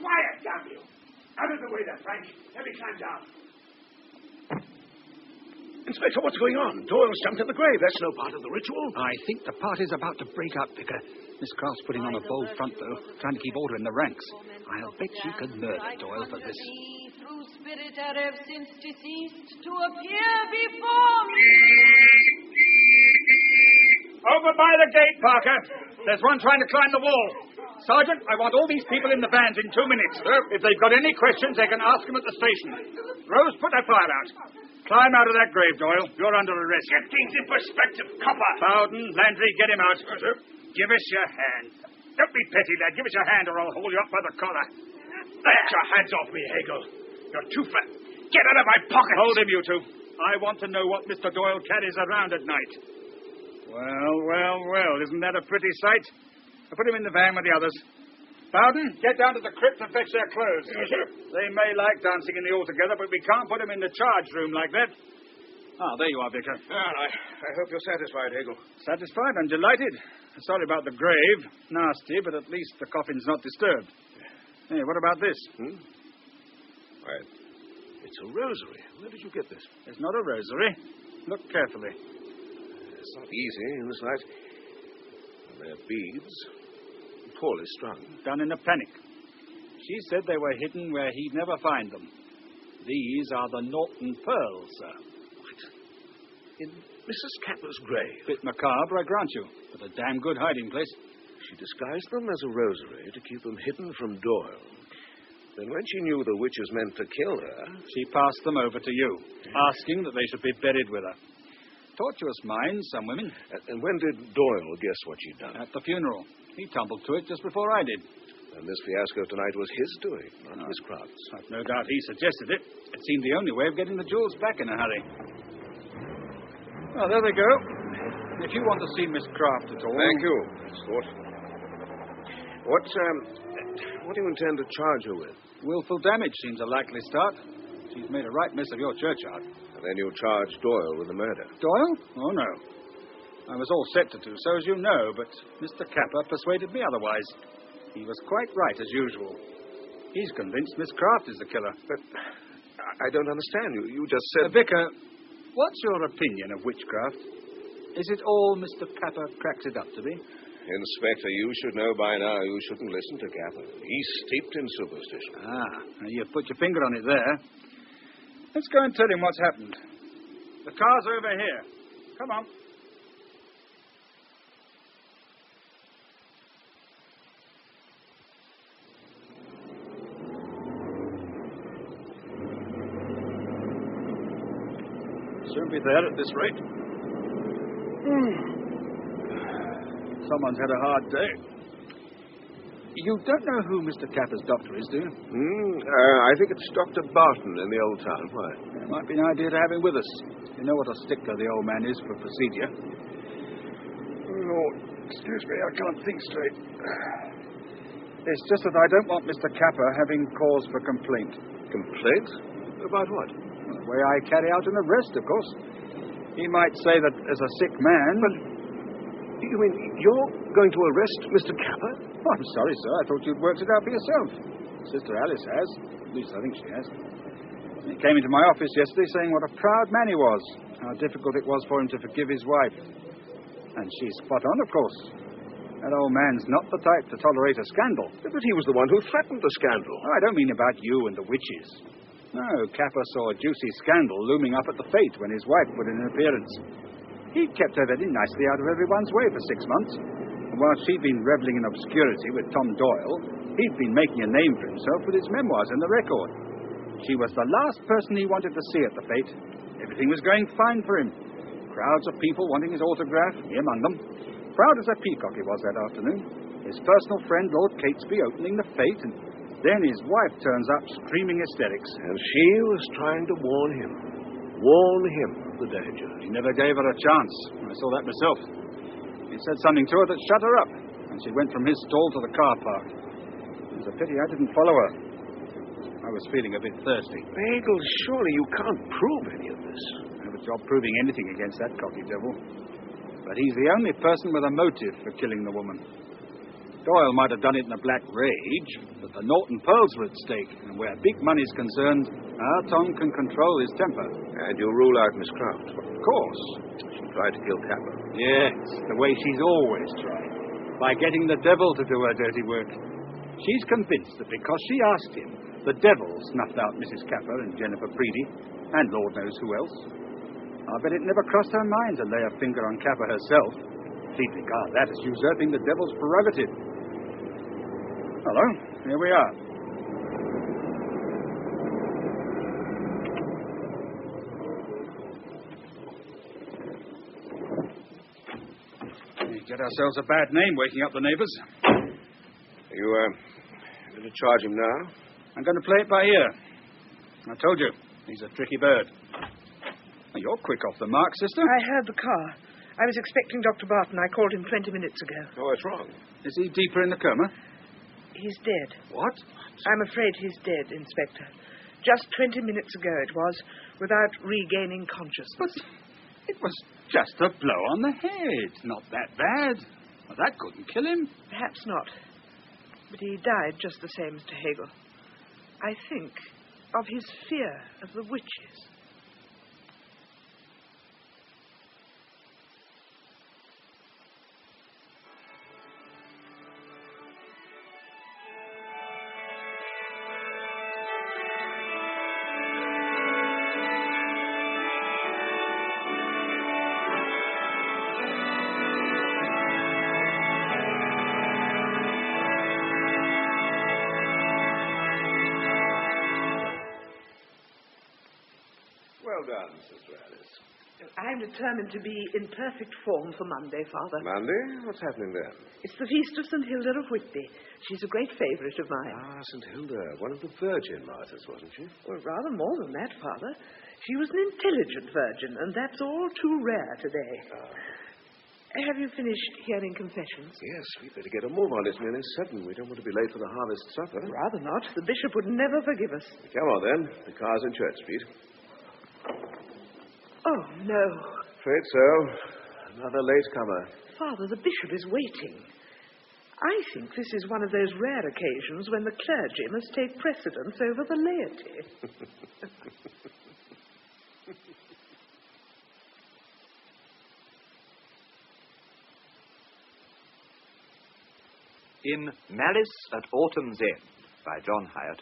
Quiet, young Frank. Let me climb down. Inspector, what's going on? Doyle's jumped in the grave. That's no part of the ritual. I think the party's about to break up, Vicar. Miss Craft's putting on a bold front, though, trying to keep order in the ranks. I'll bet she could murder Doyle for this. Through spirit that have since deceased to appear before me. Over by the gate, Parker. There's one trying to climb the wall. Sergeant, I want all these people in the vans in 2 minutes. If they've got any questions, they can ask them at the station. Rose, put that fire out. Climb out of that grave, Doyle. You're under arrest. Get things in perspective, copper. Bowden, Landry, get him out. Give us your hand. Don't be petty, lad. Give us your hand or I'll hold you up by the collar. Get your hands off me, Hegel. You're too fat. Get out of my pocket. Hold him, you two. I want to know what Mr. Doyle carries around at night. Well. Isn't that a pretty sight? I'll put him in the van with the others. Bowden, get down to the crypt and fetch their clothes. Yes, sir. They may like dancing in the altogether, but we can't put them in the charge room like that. There you are, Vicar. I hope you're satisfied, Hegel. Satisfied? I'm delighted. Sorry about the grave. Nasty, but at least the coffin's not disturbed. Hey, what about this? Why, it's a rosary. Where did you get this? It's not a rosary. Look carefully. It's not easy in this light. They're beads. Poorly strung. Done in a panic. She said they were hidden where he'd never find them. These are the Norton pearls, sir. What? In Mrs. Capper's grave? Bit macabre, I grant you, but a damn good hiding place. She disguised them as a rosary to keep them hidden from Doyle. Then when she knew the witches meant to kill her... She passed them over to you, asking that they should be buried with her. Tortuous minds, some women. And when did Doyle guess what she'd done? At the funeral. He tumbled to it just before I did. And this fiasco tonight was his doing, not Miss Craft's. I've no doubt he suggested it. It seemed the only way of getting the jewels back in a hurry. Well, there they go. If you want to see Miss Craft at all... Thank you, Scott. What do you intend to charge her with? Willful damage seems a likely start. She's made a right mess of your churchyard. And then you charge Doyle with the murder. Doyle? Oh, no. I was all set to do so, as you know, but Mr. Capper persuaded me otherwise. He was quite right, as usual. He's convinced Miss Craft is the killer. But I don't understand. You just said... Vicar, what's your opinion of witchcraft? Is it all Mr. Capper cracks it up to be? Inspector, you should know by now you shouldn't listen to Capper. He's steeped in superstition. You've put your finger on it there. Let's go and tell him what's happened. The car's over here. Come on. Soon be there at this rate. Someone's had a hard day. You don't know who Mr. Capper's doctor is, do you? I think it's Dr. Barton in the old town. Why? It might be an idea to have him with us. You know what a stickler the old man is for procedure. Lord, excuse me, I can't think straight. It's just that I don't want Mr. Capper having cause for complaint. Complaint? About what? The way I carry out an arrest, of course. He might say that as a sick man... But you mean you're going to arrest Mr. Capper? Oh, I'm sorry, sir. I thought you'd worked it out for yourself. Sister Alice has. At least I think she has. He came into my office yesterday saying what a proud man he was, how difficult it was for him to forgive his wife. And she's spot on, of course. That old man's not the type to tolerate a scandal. But he was the one who threatened the scandal. Oh, I don't mean about you and the witches. No, Capper saw a juicy scandal looming up at the fete when his wife put in an appearance. He'd kept her very nicely out of everyone's way for 6 months. And while she'd been reveling in obscurity with Tom Doyle, he'd been making a name for himself with his memoirs and the record. She was the last person he wanted to see at the fete. Everything was going fine for him. Crowds of people wanting his autograph, me among them. Proud as a peacock he was that afternoon. His personal friend, Lord Catesby, opening the fete, and then his wife turns up screaming hysterics. And she was trying to warn him. Warn him of the danger. He never gave her a chance. I saw that myself. He said something to her that shut her up, and she went from his stall to the car park. It was a pity I didn't follow her. I was feeling a bit thirsty. Hegel, surely you can't prove any of this. I have a job proving anything against that cocky devil. But he's the only person with a motive for killing the woman. Doyle might have done it in a black rage, but the Norton pearls were at stake, and where big money's concerned, our Tom can control his temper. And you'll rule out Miss Croft. Of course. She tried to kill Kappa. Yes, the way she's always tried. By getting the devil to do her dirty work. She's convinced that because she asked him, the devil snuffed out Mrs. Kappa and Jennifer Preedy, and Lord knows who else. I bet it never crossed her mind to lay a finger on Kappa herself. She'd regard that as usurping the devil's prerogative. Hello, here we are. We get ourselves a bad name waking up the neighbors. You, going to charge him now? I'm going to play it by ear. I told you, he's a tricky bird. Well, you're quick off the mark, sister. I heard the car. I was expecting Dr. Barton. I called him 20 minutes ago. Oh, what's wrong? Is he deeper in the coma? He's dead. What? I'm afraid he's dead, Inspector. Just 20 minutes ago it was, without regaining consciousness. But it was just a blow on the head. Not that bad. Well, that couldn't kill him. Perhaps not. But he died just the same, Mr. Hegel. I think of his fear of the witches. Well done, Sister Alice. I'm determined to be in perfect form for Monday, Father. Monday? What's happening then? It's the feast of St. Hilda of Whitby. She's a great favourite of mine. Ah, St. Hilda, one of the Virgin Martyrs, wasn't she? Well, rather more than that, Father. She was an intelligent virgin, and that's all too rare today. Have you finished hearing confessions? Yes, we'd better get a move on. It's nearly 7. We don't want to be late for the harvest supper. Rather not. The bishop would never forgive us. Come on, then. The car's in Church Street. Oh, no. Afraid so. Another latecomer. Father, the bishop is waiting. I think this is one of those rare occasions when the clergy must take precedence over the laity. In Malice at Autumn's End by John Hyatt,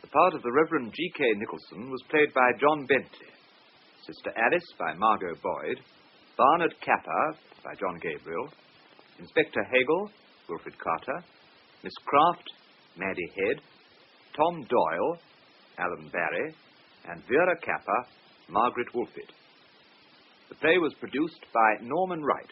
the part of the Reverend G.K. Nicholson was played by John Bentley, Sister Alice by Margot Boyd, Barnard Kappa by John Gabriel, Inspector Hegel, Wilfred Carter, Miss Croft, Maddie Head, Tom Doyle, Alan Barry, and Vera Kappa, Margaret Wolfett. The play was produced by Norman Wright